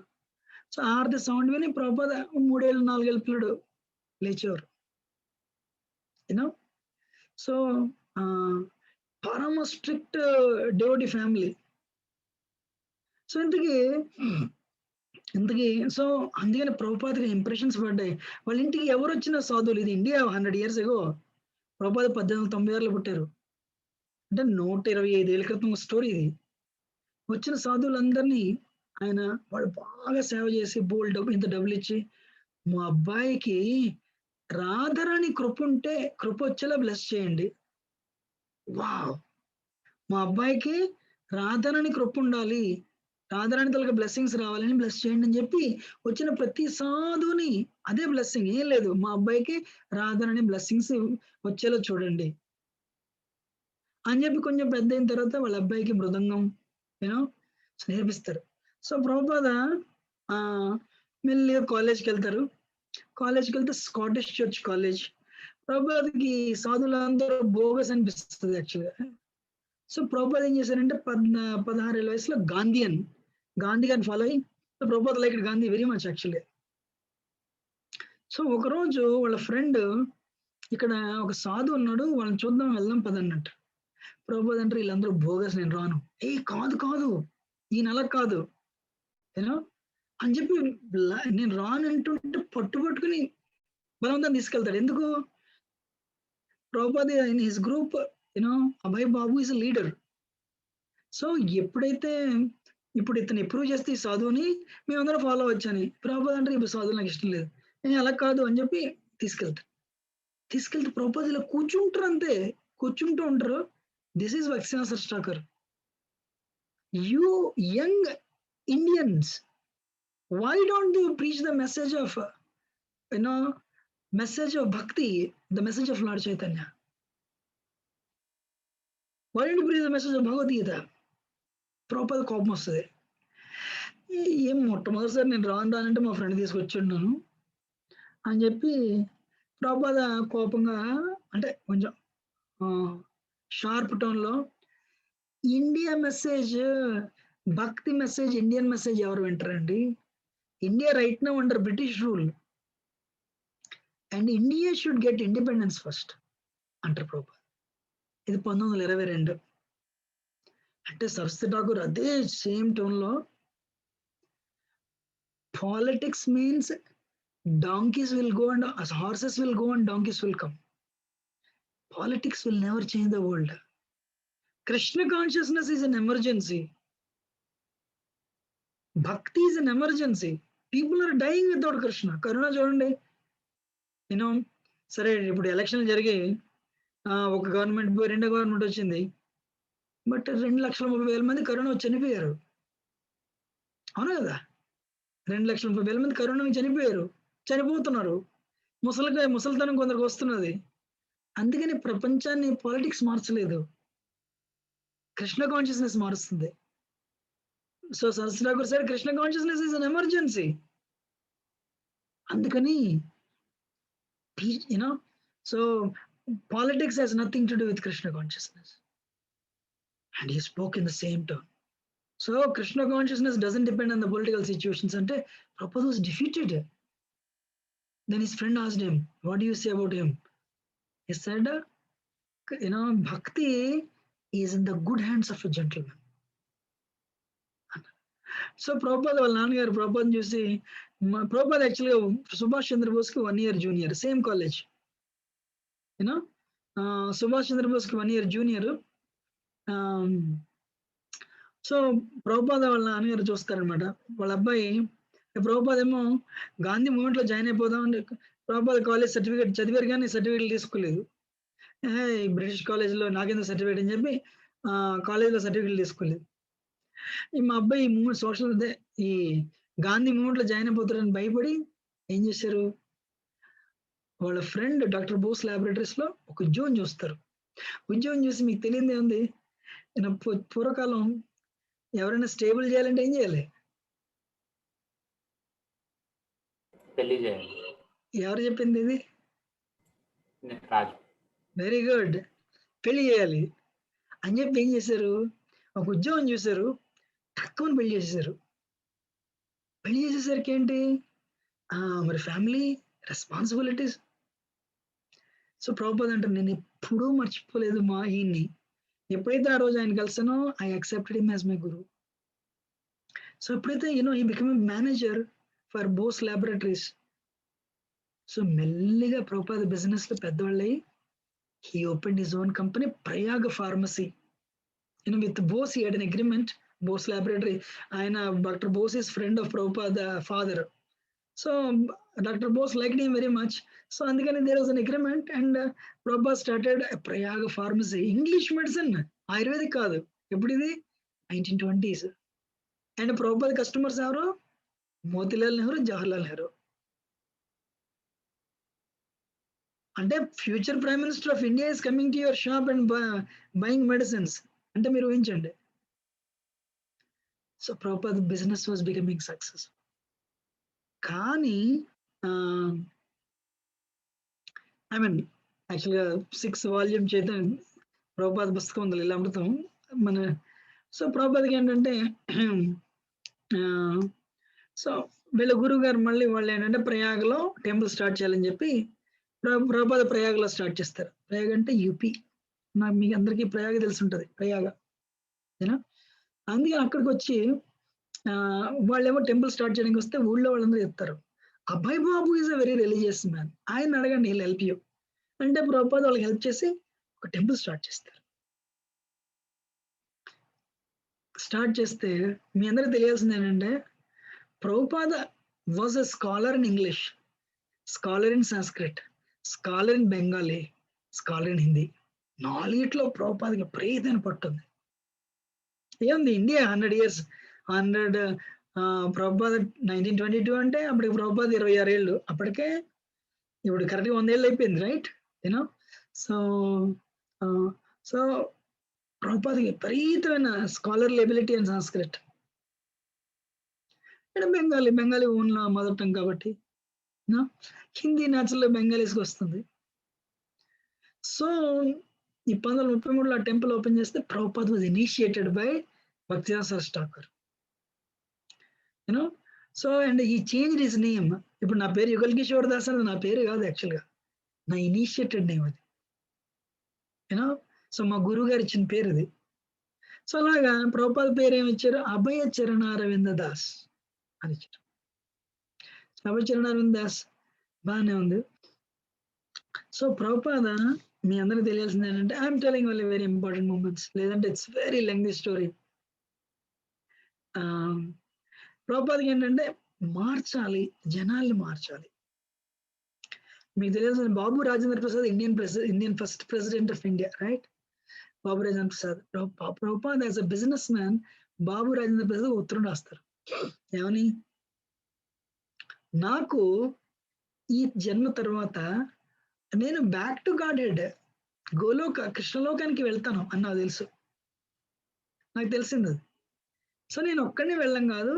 సో ఆరతి సౌండ్ విని ప్రభుపాద 3 ఏళ్ళు 4 ఏళ్ళ పిల్లడు లేచేవారు. సో పరమ స్ట్రిక్ట్ డివోటీ ఫ్యామిలీ. సో ఇంతకీ సో అందుకని ప్రభుపాదకి ఇంప్రెషన్స్ పడ్డాయి. వాళ్ళ ఇంటికి ఎవరు వచ్చినా సాధువులు. ఇది ఇండియా 100 years ago. ప్రభుపాద 1896లో పుట్టారు. అంటే 125 ఏళ్ళ క్రితం స్టోరీ ఇది. వచ్చిన సాధువులందరినీ వాళ్ళు బాగా సేవ చేసి ఇంత డబ్బులు ఇచ్చి, మా అబ్బాయికి రాధారాణి కృప వచ్చేలా బ్లెస్ చేయండి. వావ్, మా అబ్బాయికి రాధారాణి కృప ఉండాలి, రాధారాణి తలకి బ్లెస్సింగ్స్ రావాలని బ్లెస్ చేయండి అని చెప్పి వచ్చిన ప్రతి సాధువుని అదే బ్లెస్సింగ్. ఏం లేదు, మా అబ్బాయికి రాధారాణి బ్లెస్సింగ్స్ వచ్చేలా చూడండి అని చెప్పి కొంచెం పెద్ద అయిన తర్వాత వాళ్ళ అబ్బాయికి మృదంగం నేర్పిస్తారు. సో ప్రభుపాద మెల్లిగా కాలేజ్కి వెళ్తారు. కాలేజ్కి వెళ్తే స్కాటిష్ చర్చ్ కాలేజ్. ప్రభుపాదకి సాధువులందరూ బోగస్ అనిపిస్తుంది యాక్చువల్గా. సో ప్రభుపాద ఏం చేశారంటే 16 ఏళ్ళ వయసులో గాంధీ గారిని ఫాలో అయ్యి, Prabhupada like Gandhi very much యాక్చువల్గా. సో ఒకరోజు వాళ్ళ ఫ్రెండ్ ఇక్కడ ఒక సాధు ఉన్నాడు, వాళ్ళని చూద్దాం వెళ్దాం పదన్నట్టు. ప్రభుపాద అంటే వీళ్ళందరూ బోగస్, నేను రాను. కాదు ఈయన అలా కాదు అని చెప్పి నేను రానంటుంటే పట్టుకుని బలవంతం తీసుకెళ్తాడు. ఎందుకు? Prabhupada in his group Abhay Babu is a leader. So ఎప్పుడైతే ఇప్పుడు ఇతను అప్రూవ్ చేస్తే ఈ సాధువుని మేమందరం ఫాలో వచ్చని, ప్రభుపాద అంటే ఇప్పుడు సాధువు నాకు ఇష్టం లేదు, నేను అలా కాదు అని చెప్పి తీసుకెళ్తే ప్రభుపాద ఇలా కూర్చుంటూ ఉంటారు. This is Bhaktinath Thakur. You young Indians, why don't you preach the message of bhakti, the message of Lord Chaitanya? Why don't you preach the message of Bhagavad Gita? Proper కోపం వస్తుంది. ఏం మొట్టమొదటిసారి నేను రానంటే మా ఫ్రెండ్ తీసుకొచ్చున్నాను అని చెప్పి ప్రభుపాద కోపంగా, అంటే కొంచెం షార్ప్ టోన్లో, India message, bhakti message, Indian message ఎవరు వింటారండి? India right now under British rule and India should get independence first అంటారు ప్రభుపాద. ఇది 1922. అంటే సరస్వతి ఠాకూర్ అదే సేమ్ టోన్లో politics means donkeys will go and horses will go and donkeys will come. Politics will never change the world. Krishna consciousness is an emergency. Bhakti is an emergency. People are dying without Krishna. Karuna చూడండి, యూనో సరే ఇప్పుడు ఎలక్షన్ జరిగాయి, ఒక గవర్నమెంట్ పోయి రెండో గవర్నమెంట్ వచ్చింది, బట్ 2,30,000 మంది కరోనా వచ్చి చనిపోయారు. అవునా కదా? 2,30,000 మంది కరోనా చనిపోయారు, చనిపోతున్నారు. ముసలితనం కొందరికి వస్తున్నది. అందుకని ప్రపంచాన్ని పాలిటిక్స్ మార్చలేదు, కృష్ణ కాన్షియస్నెస్ మారుస్తుంది. So Saraswati Thakur sir Krishna consciousness is an emergency. అందుకని you know so politics has nothing to do with Krishna consciousness. And he spoke in the same term. So Krishna consciousness doesn't depend on the political situations. అంటే Prabhupada was defeated. Then his friend asked him, what do you say about him? He said, bhakti is in the good hands of a gentleman. So Prabhupada వాళ్ళ నాన్నగారు Prabhupada చూసి, Prabhupada యాక్చువల్గా సుభాష్ చంద్రబోస్కి 1 year junior, same college. Subhash చంద్రబోస్కి 1 year జూనియర్. సో Prabhupada వాళ్ళ నాన్నగారు చూస్తారనమాట. వాళ్ళ అబ్బాయి Prabhupada ఏమో గాంధీ మూవ్మెంట్ లో జాయిన్ అయిపోదాం అంటే Prabhupada కాలేజ్ సర్టిఫికేట్ చదివారు కానీ సర్టిఫికేట్ తీసుకోలేదు. బ్రిటిష్ కాలేజ్లో నాకెందుకు సర్టిఫికేట్ అని చెప్పి కాలేజ్లో సర్టిఫికేట్ తీసుకోలేదు. మా అబ్బాయి ఈ మూమెంట్ సోషల్ ఈ గాంధీ మూవ్మెంట్ లో జాయిన్ అయిపోతారని భయపడి ఏం చేశారు, వాళ్ళ ఫ్రెండ్ డాక్టర్ బోస్ ల్యాబొరేటరీస్ లో ఒక ఉద్యోగం చూస్తారు. ఉద్యోగం చూసి మీకు తెలియదే ఉంది, పూర్వకాలం ఎవరైనా స్టేబుల్ చేయాలంటే ఏం చేయాలి? పెళ్లి చేయాలి. ఎవరు చెప్పింది ఇది? రాజు. Very good. పెళ్లి చేయాలి అని చెప్పి ఏం చేశారు, ఒక ఉద్యోగం చూశారు, తక్కువని పెళ్లి చేసేసారు. పెళ్లి చేసేసరికి ఏంటి, మరి ఫ్యామిలీ రెస్పాన్సిబిలిటీస్. సో Prabhupada అంటే నేను ఎప్పుడూ మర్చిపోలేదు మా ఈయన్ని. ఎప్పుడైతే ఆ రోజు ఆయన కలిసానో I accepted him as my guru. So ఎప్పుడైతే he become a manager for Bose laboratories. So మెల్లిగా Prabhupada బిజినెస్ లో పెద్దవాళ్ళయి he opened his own company, Prayaga Pharmacy. With Bose he had an agreement, Bose Laboratory. ఆయన Dr. Bose is friend of Prabhupada father. So Dr. Bose liked him very much. So అందుకని there was an agreement and Prabhupada started a Prayaga Pharmacy. English medicine, ayurvedic కాదు. ఎప్పుడు ఇది? 1920s. అండ్ Prabhupada కస్టమర్స్ ఎవరు? మోతీలాల్ నెహ్రూ, జవహర్లాల్ నెహ్రూ. అంటే future prime minister of India is coming to your shop and buying medicines అంటే మీరు ఊహించండి. So Prabhupada business was becoming success. కానీ ఐ మీన్ యాక్చువల్గా 6 volume చేత Prabhupada పుస్తకం ఉంది లీలామృతం మన. సో Prabhupadaకి ఏంటంటే సో వీళ్ళ గురువు గారు మళ్ళీ వాళ్ళు ఏంటంటే ప్రయాగలో టెంపుల్ స్టార్ట్ చేయాలని చెప్పి Prabhupada ప్రయాగలో స్టార్ట్ చేస్తారు. ప్రయాగ అంటే యూపీ, మీకు అందరికీ ప్రయాగ తెలిసి ఉంటుంది, ప్రయాగ. అందుకే అక్కడికి వచ్చి వాళ్ళేమో టెంపుల్ స్టార్ట్ చేయడానికి వస్తే ఊళ్ళో వాళ్ళందరూ చెప్తారు, Abhay babu is a very religious man, ఆయన అడగండి, హీల్ హెల్ప్ యూ అంటే Prabhupada వాళ్ళకి హెల్ప్ చేసి ఒక టెంపుల్ స్టార్ట్ చేస్తారు. స్టార్ట్ చేస్తే మీ అందరికీ తెలియాల్సింది ఏంటంటే Prabhupada was a scholar in English, scholar in Sanskrit, scholar in Bengali, scholar in Hindi. 4 Prabhupadaకి ప్రేతైన పట్టుంది. ఏముంది ఇండియా 100 years, Prabhupada 1922 అంటే అప్పటికి Prabhupada 26 ఏళ్ళు, అప్పటికే ఇప్పుడు కరెక్ట్గా 100 ఏళ్ళు అయిపోయింది, రైట్? సో Prabhupadaకి విపరీతమైన స్కాలర్లీ ఎబిలిటీ అండ్ సంస్కృత్. అంటే బెంగాలీ ఓన్ మదర్ టంగ్ కాబట్టి హిందీ న్యాచురల్ బెంగాలీస్కి వస్తుంది. సో ఈ 1933లో ఆ టెంపుల్ ఓపెన్ చేస్తే Prabhupada was initiated by Bhaktidas Saraswati Thakur. So and he change his name. ఇప్పుడు నా పేరు యుగల్ కిషోర్ దాస్ అని నా పేరు కాదు, యాక్చువల్గా నా ఇనిషియేటెడ్ నేమ్ అది. సో మా గురువు గారు ఇచ్చిన పేరు ఇది. సో అలాగా ప్రభుపాద పేరు ఏమి ఇచ్చారు? అభయ చరణారవింద దాస్ అని ఇచ్చారు. అభయ చరణారవింద దాస్ బాగానే ఉంది. సో ప్రభుపాద మీ అందరికి తెలియాల్సింది ఏంటంటే I'm telling only very important moments, లేదంటే ఇట్స్ వెరీ లెంగ్తీ స్టోరీ. ప్రభుపాదకి ఏంటంటే మార్చాలి, జనాల్ని మార్చాలి. మీకు తెలియాల్సిన Babu Rajendra Prasad Indian first president of India, right? Babu Rajendra Prasad. Prabhupada as a business man Babu Rajendra Prasad ఉత్తరం రాస్తారు. ఏమని? నాకు ఈ జన్మ తర్వాత నేను back to Godhead Goloka కృష్ణలోకానికి వెళ్తాను అని నాకు తెలుసు, నాకు తెలిసింది అది. సో నేను ఒక్కడినే వెళ్ళం కాదు,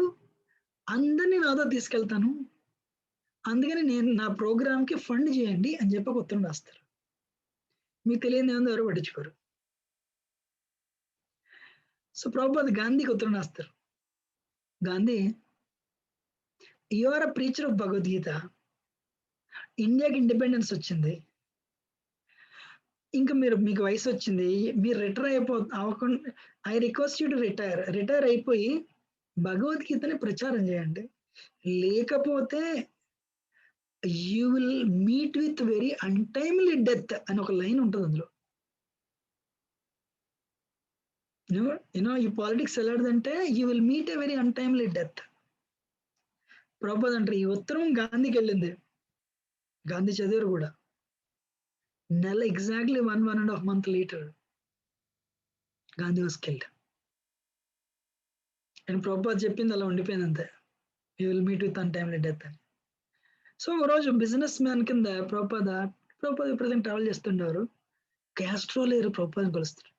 అందరినీ నాతో తీసుకెళ్తాను. అందుకని నేను నా ప్రోగ్రామ్కి ఫండ్ చేయండి అని చెప్పి ఒక ఉత్తరం రాస్తారు. మీకు తెలియని ఏముందో ఎవరు పట్టించుకోరు. సో ప్రభుపాద గాంధీకి ఉత్తరం రాస్తారు. Gandhi, you are a preacher of Bhagavad Gita. ఇండియాకి ఇండిపెండెన్స్ వచ్చింది, ఇంకా మీకు వయసు వచ్చింది, మీరు రిటైర్ అవ్వకుండా I request you to retire అయిపోయి భగవద్గీతని ప్రచారం చేయండి, లేకపోతే you will meet with very untimely death అని ఒక లైన్ ఉంటుంది అందులో. ఈ పాలిటిక్స్ ఎలాంటిదంటే you will meet a very untimely death. Prabhupada అంటారు ఈ ఉత్తరం గాంధీకి వెళ్ళింది, గాంధీ చదివారు కూడా. నెల exactly 1.5 month later Gandhi was killed. And Prabhupada చెప్పింది అలా ఉండిపోయింది అంతే, you will meet with untimely death అని. సో ఒక రోజు బిజినెస్ మ్యాన్ కింద ప్రభుపాద విపరీతంగా ట్రావెల్ చేస్తుండేవారు. ఆస్ట్రోలజర్ ప్రభుపాదం కలుస్తాడు.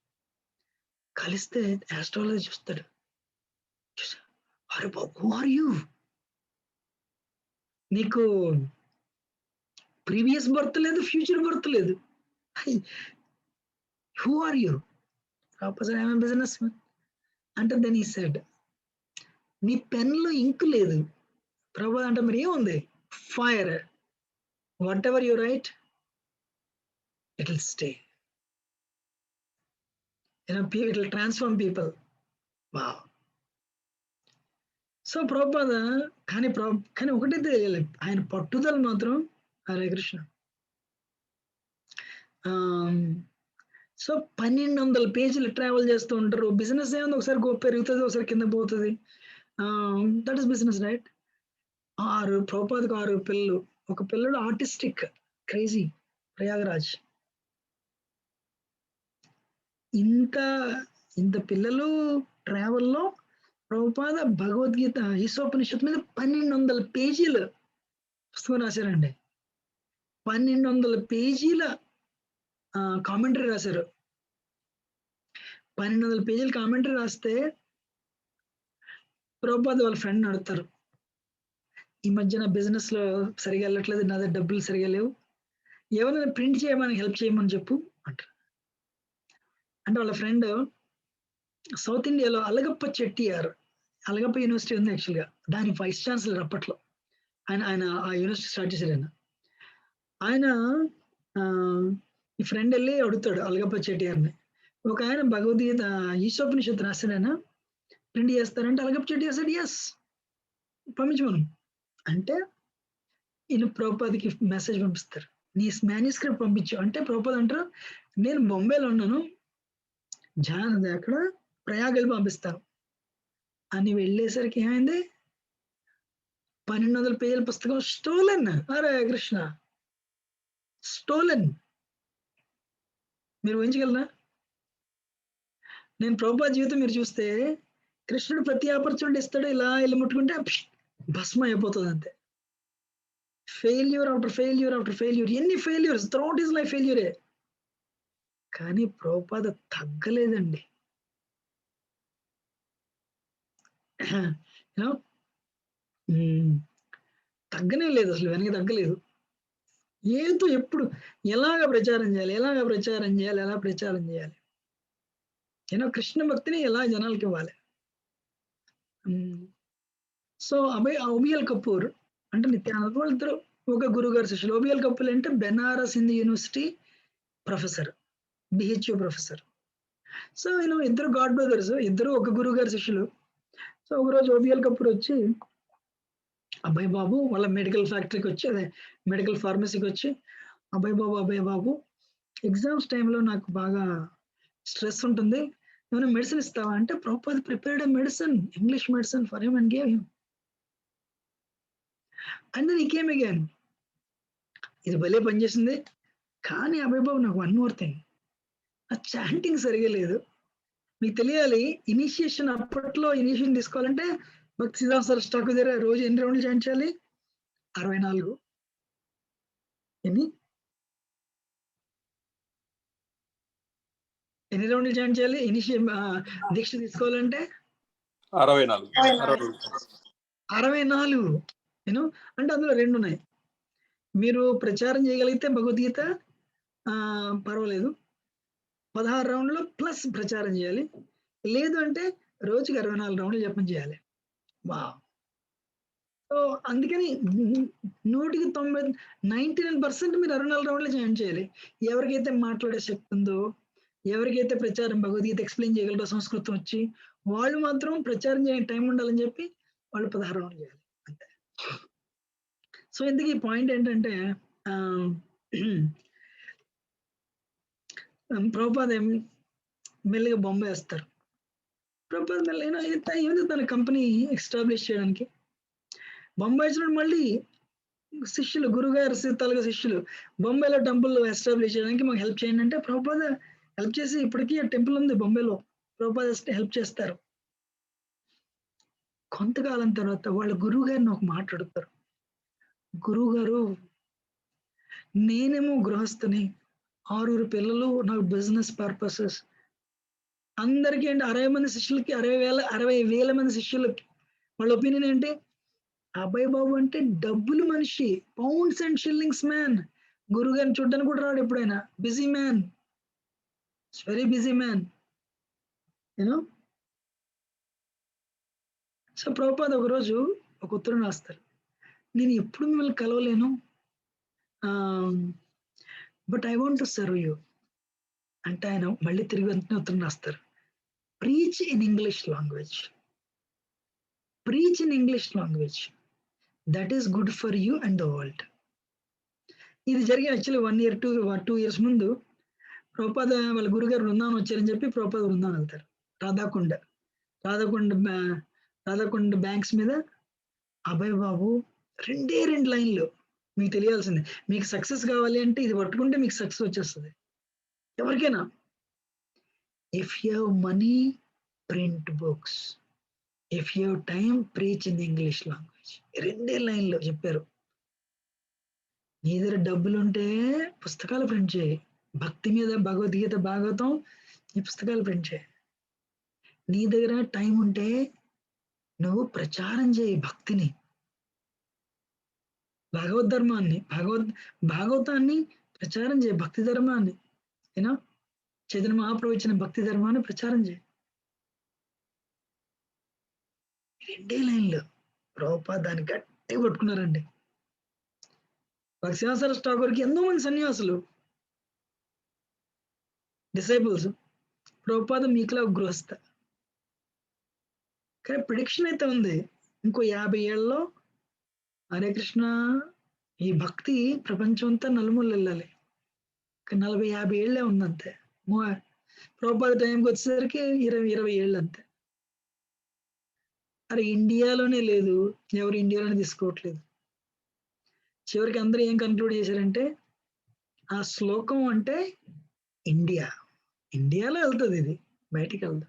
కలిస్తే ఆస్ట్రాలజీ చూస్తాడు. అరే బాబు, హూ ఆర్ యూ? నీకు ప్రీవియస్ బర్త్ లేదు, ఫ్యూచర్ బర్త్ లేదు. Who are you? Business man అంటే దెన్ ఈ సెడ్, నీ పెన్లో ఇంక్ లేదు. ప్రభుపాద అంటే మరి ఏముంది? Fire. Whatever you write it will stay. It will transform people. Wow. So Prabhupada కానీ ఒకటే తెలియాలి, ఆయన పట్టుదల మాత్రం హరే కృష్ణ. సో 1200 పేజీలు ట్రావెల్ చేస్తూ ఉంటారు. బిజినెస్ ఏముంది, ఒకసారి పెరుగుతుంది, ఒకసారి కింద పోతుంది. That is business, right? ప్రభుపాదకు 6 పిల్లలు. ఒక పిల్లడు ఆర్టిస్టిక్, క్రేజీ, ప్రయాగరాజ్. ఇంత పిల్లలు ట్రావెల్లో ప్రభుపాద భగవద్గీత ఈశోపనిషత్తు మీద 1200 పేజీలు పుస్తకం రాశారండి. 1200 పేజీల కామెంటరీ రాశారు. 1200 పేజీల కామెంటరీ రాస్తే ప్రభుపాద వాళ్ళ ఫ్రెండ్ అడుగుతారు, ఈ మధ్యన బిజినెస్ లో సరిగా వెళ్ళట్లేదు, నా దగ్గర డబ్బులు సరిగా లేవు, ఎవరైనా ప్రింట్ చేయమని హెల్ప్ చేయమని చెప్పు అంటారు. అంటే వాళ్ళ ఫ్రెండ్ సౌత్ ఇండియాలో అలగప్ప చెట్టియార్, అలగప్ప యూనివర్సిటీ ఉంది యాక్చువల్గా, దాని వైస్ ఛాన్సలర్ అప్పట్లో. ఆయన ఆ యూనివర్సిటీ స్టార్ట్ చేశారు. ఆయన ఈ ఫ్రెండ్ వెళ్ళి అడుగుతాడు అలగప్ప చెట్టియార్ని, ఒక ఆయన భగవద్గీత ఈశోపనిషత్తు రాశారైనా ప్రింట్ చేస్తారంటే అలగప్ప చెట్టియార్ సార్ ఎస్, పంపించమను అంటే ఈయన ప్రభుపాదకి మెసేజ్ పంపిస్తారు, నీ మాన్యుస్క్రిప్ట్ పంపించు అంటే. ప్రభుపాద అంటారు, నేను బొంబేలో ఉన్నాను, అక్కడ ప్రయాగలు పంపిస్తాను అని. వెళ్ళేసరికి ఏమైంది? 1200 పేజీల పుస్తకం స్టోలెన్. అరే కృష్ణ, స్టోలెన్. మీరు ఊహించగలరా? నేను ప్రభుపాద జీవితం మీరు చూస్తే కృష్ణుడు ప్రతి ఆపర్చునిటీ ఇస్తాడు, ఇలా ఇల్లు ముట్టుకుంటే భస్మ అయిపోతుంది అంతే. Failure after failure after failure, ఎన్ని ఫెయిల్యూర్స్ త్రూఅవుట్ హిస్ లైఫ్, ఫెయిల్యూరే. కానీ ప్రభుపాద తగ్గలేదండి. తగ్గనే లేదు, అసలు వెనక్కి తగ్గలేదు. ఏదో ఎప్పుడు ఎలాగ ప్రచారం చేయాలి, ఎలా ప్రచారం చేయాలి, కృష్ణ భక్తిని ఎలా జనాలకి ఇవ్వాలి. సో ఓబిఎల్ కపూర్ అంటే నిత్యానంద వాళ్ళిద్దరు ఒక గురువు గారు శిష్యులు. ఓబిఎల్ కపూర్ అంటే Benaras Hindu university professor. BHU professor. So ఇద్దరు గాడ్ బ్రదర్స్, ఇద్దరు ఒక గురువు గారి శిష్యులు. సో ఒకరోజు ఓబిఎల్ కపూర్ వచ్చి, అబ్బాయి బాబు వాళ్ళ మెడికల్ ఫ్యాక్టరీకి వచ్చి, అదే మెడికల్ ఫార్మసీకి వచ్చి, అబ్బాయి బాబు ఎగ్జామ్స్ టైంలో నాకు బాగా స్ట్రెస్ ఉంటుంది, ఏమైనా మెడిసిన్ ఇస్తావా అంటే, Prabhupada prepared medicine, English medicine for him and gave him. And then he came again. ఇది భలే పనిచేసింది. కానీ అబ్బాయి బాబు నాకు వన్ మోర్ థింగ్, ఆ చాంటింగ్ సరిగా లేదు. మీకు తెలియాలి, ఇనిషియేషన్ అప్పట్లో ఇనిషియేషన్ తీసుకోవాలంటే భక్తి సిద్ధాంత సరస్వతి దగ్గర రోజు ఎన్ని రౌండ్లు చాంట్ చేయాలి? 64. ఎన్ని రౌండ్లు చాంట్ చేయాలి దీక్ష తీసుకోవాలంటే? 64. అంటే అందులో 2 ఉన్నాయి. మీరు ప్రచారం చేయగలిగితే భగవద్గీత పర్వాలేదు, 16 రౌండ్లు ప్లస్ ప్రచారం చేయాలి. లేదు అంటే రోజుకి 64 రౌండ్లు జపం చేయాలి. వావ్! సో అందుకని 99% మీరు 64 రౌండ్లు జాయిన్ చేయాలి. ఎవరికైతే మాట్లాడే శక్తి ఉందో, ఎవరికైతే ప్రచారం భగవద్గీత ఎక్స్ప్లెయిన్ చేయగలరో సంస్కృతం వచ్చి, వాళ్ళు మాత్రం ప్రచారం చేయడానికి టైం ఉండాలని చెప్పి వాళ్ళు 16 రౌండ్లు చేయాలి అంతే. సో ఇందుకు ఈ పాయింట్ ఏంటంటే, ప్రభుపాద మెల్లిగా బొంబాయి వస్తారు. ప్రభుపాద మెల్లగా ఏమైంది తన కంపెనీ ఎస్టాబ్లిష్ చేయడానికి బొంబాయి వచ్చినప్పుడు మళ్ళీ శిష్యులు, గురుగారు తాలూకా శిష్యులు బొంబాయిలో టెంపుల్ ఎస్టాబ్లిష్ చేయడానికి మాకు హెల్ప్ చేయండి అంటే, ప్రభుపాద హెల్ప్ చేసి, ఇప్పటికీ ఆ టెంపుల్ ఉంది బొంబాయిలో, ప్రభుపాద హెల్ప్ చేస్తారు. కొంతకాలం తర్వాత వాళ్ళ గురువు గారిని ఒక మాట అడుగుతారు, గురువు గారు నేనేమో గృహస్థుని, 6 పిల్లలు, నాకు బిజినెస్ పర్పసెస్, అందరికీ అంటే 60 మంది శిష్యులకి 60,000 మంది శిష్యులకి వాళ్ళ ఒపీనియన్ ఏంటి? అబ్బాయి బాబు అంటే డబ్బులు మనిషి, పౌండ్స్ అండ్ షిల్లింగ్స్ మ్యాన్, గురువు గారిని చూడడానికి కూడా రాడు ఎప్పుడైనా, busy man, very busy man. So Prabhupada ఒకరోజు ఒక ఉత్తరం రాస్తారు, నేను ఎప్పుడు మిమ్మల్ని కలవలేను, but I want to serve you అంటే ఆయన మళ్ళీ తిరిగి వెంటనే ఉత్తరం రాస్తారు, preach in English language, preach in English language, that is good for you and the world. ఇది జరిగి యాక్చువల్లీ 1 year 2 years ముందు ప్రభుపాద వాళ్ళ గురుగారు బృందావనం వచ్చారని చెప్పి ప్రభుపాద బృందావనం వెళ్తారు. రాధాకొండ బ్యాంక్స్ మీద అబ్బాయి బాబు 2 లైన్లు. మీకు తెలియాల్సింది, మీకు సక్సెస్ కావాలి అంటే ఇది పట్టుకుంటే మీకు సక్సెస్ వచ్చేస్తుంది ఎవరికైనా. If you have money, print books, if you have time, preach in English language. 2 లైన్లు చెప్పారు. నీ దగ్గర డబ్బులుంటే పుస్తకాలు ప్రింట్ చేయి, భక్తి మీద భగవద్గీత, భాగవతం, ఈ పుస్తకాలు ప్రింట్ చేయి. నీ దగ్గర టైం ఉంటే నువ్వు ప్రచారం చేయి భక్తిని, భగవద్ధర్మాన్ని, భాగవతాన్ని ప్రచారం చేయి, భక్తి ధర్మాన్ని, చైతన్య మహాప్రభు ఇచ్చిన భక్తి ధర్మాన్ని ప్రచారం చేయి. 2 లైన్లు ప్రభుపాద దాన్ని గట్టిగా పట్టుకున్నారండి. భక్తిసిద్ధాంత సరస్వతి ఠాకూర్కి ఎంతో మంది సన్యాసులు, డిసైపుల్స్, ప్రభుపాద మీకులా గృహస్థ. కానీ ప్రిడిక్షన్ అయితే ఉంది, ఇంకో 50 ఏళ్ళలో హరే కృష్ణ ఈ భక్తి ప్రపంచం అంతా నలుమూలలు వెళ్ళాలి. 40-50 ఏళ్ళే ఉందంతే. ప్రభుపాద టైంకి వచ్చేసరికి 20 ఏళ్ళు అంతే. అరే ఇండియాలోనే లేదు, ఎవరు ఇండియాలోనే తీసుకోవట్లేదు. చివరికి అందరూ ఏం కన్క్లూడ్ చేశారంటే, ఆ శ్లోకం అంటే ఇండియాలో వెళ్తుంది, ఇది బయటికి వెళ్తుంది.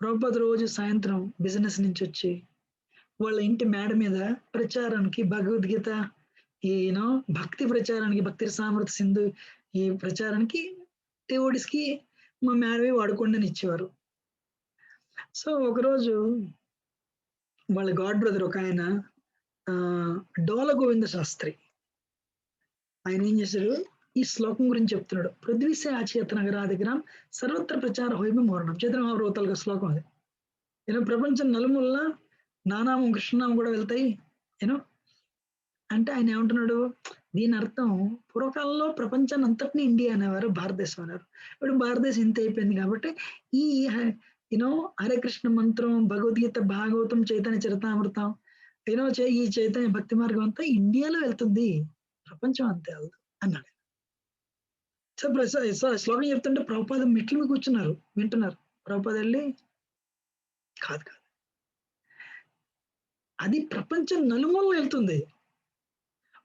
ప్రభుపాద రోజు సాయంత్రం బిజినెస్ నుంచి వచ్చి వాళ్ళ ఇంటి మేడ మీద ప్రచారానికి, భగవద్గీత భక్తి ప్రచారానికి, భక్తి సామర్థ్య సింధు ఈ ప్రచారానికి డివోటీస్కి మా మేడమే వాడుకోండి అని ఇచ్చేవారు. సో ఒకరోజు వాళ్ళ గాడ్ బ్రదర్ ఒక ఆయన డోల గోవింద శాస్త్రి, ఆయన ఏం చేశాడు, ఈ శ్లోకం గురించి చెప్తున్నాడు. పృథ్వీసే ఆచేతన నగరాధిగ్రాం సర్వత్ర ప్రచార హోమ మోరణం, చైతన్య మహాప్రభుతాలుగా శ్లోకం అది. ప్రపంచం నలుమూలలా నానామం కృష్ణనామం కూడా వెళ్తాయి. అంటే ఆయన ఏమంటున్నాడు, దీని అర్థం పూర్వకాలంలో ప్రపంచాన్ని అంతటినీ ఇండియా అనేవారు, భారతదేశం అనేవారు. ఇప్పుడు భారతదేశం ఇంత అయిపోయింది కాబట్టి ఈ యూనో హరే కృష్ణ మంత్రం, భగవద్గీత, భాగవతం, చైతన్య చరితామృతం, యూనో ఈ చైతన్య భక్తి మార్గం అంతా ఇండియాలో వెళ్తుంది, ప్రపంచం అంతే వెళ్తుంది అన్నాడు. సో శ్లోకం చెప్తుంటే ప్రభుపాద మెట్ల మీద కూర్చున్నారు, వింటున్నారు. ప్రభుపాద వెళ్ళి కాదు కాదు, అది ప్రపంచం నలుమూలలో వెళ్తుంది.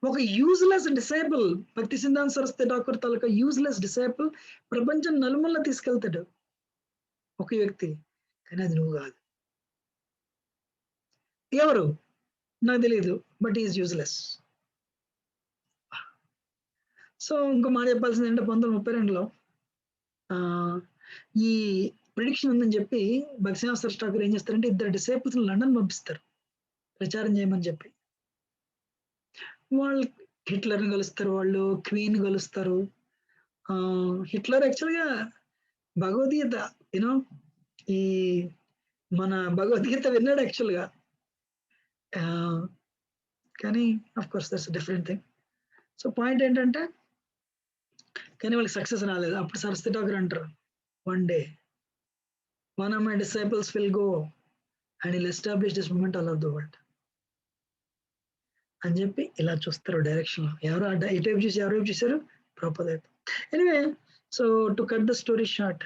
ఒక యూజ్లెస్ డిసైపుల్, భక్తి సిద్ధాంత సరస్వతి ఠాకూర్ తాలూకా యూజ్లెస్ డిసైపుల్ ప్రపంచం నలుమూలలో తీసుకెళ్తాడు ఒక వ్యక్తి, కానీ అది నువ్వు కాదు. ఎవరు నాకు తెలియదు, బట్ ఈజ్ యూజ్లెస్. సో ఇంకో మాట చెప్పాల్సింది ఏంటంటే 1932లో ఈ ప్రిడిక్షన్ ఉందని చెప్పి భక్తిసిద్ధాంత సరస్వతి ఠాకూర్ ఏం చేస్తారంటే 2 డిసైపుల్స్ లండన్ పంపిస్తారు ప్రచారం చేయమని చెప్పి. వాళ్ళు హిట్లర్ని కలుస్తారు, వాళ్ళు క్వీన్ కలుస్తారు. హిట్లర్ యాక్చువల్గా భగవద్గీత యూనో ఈ మన భగవద్గీత విన్నాడు యాక్చువల్గా, కానీ of course that's different thing. So point ఏంటంటే కానీ వాళ్ళకి సక్సెస్ రాలేదు. అప్పుడు సరస్వతి ఠాకూర్ అంటారు, one day one of my disciples will go and will establish this movement all of the world అని చెప్పి ఇలా చూస్తారు డైరెక్షన్ లో. ఎవరు ఎటువైపు చూసి ఎవరైపు చూసారు? Prabhupada. Anyway, so to cut the story short,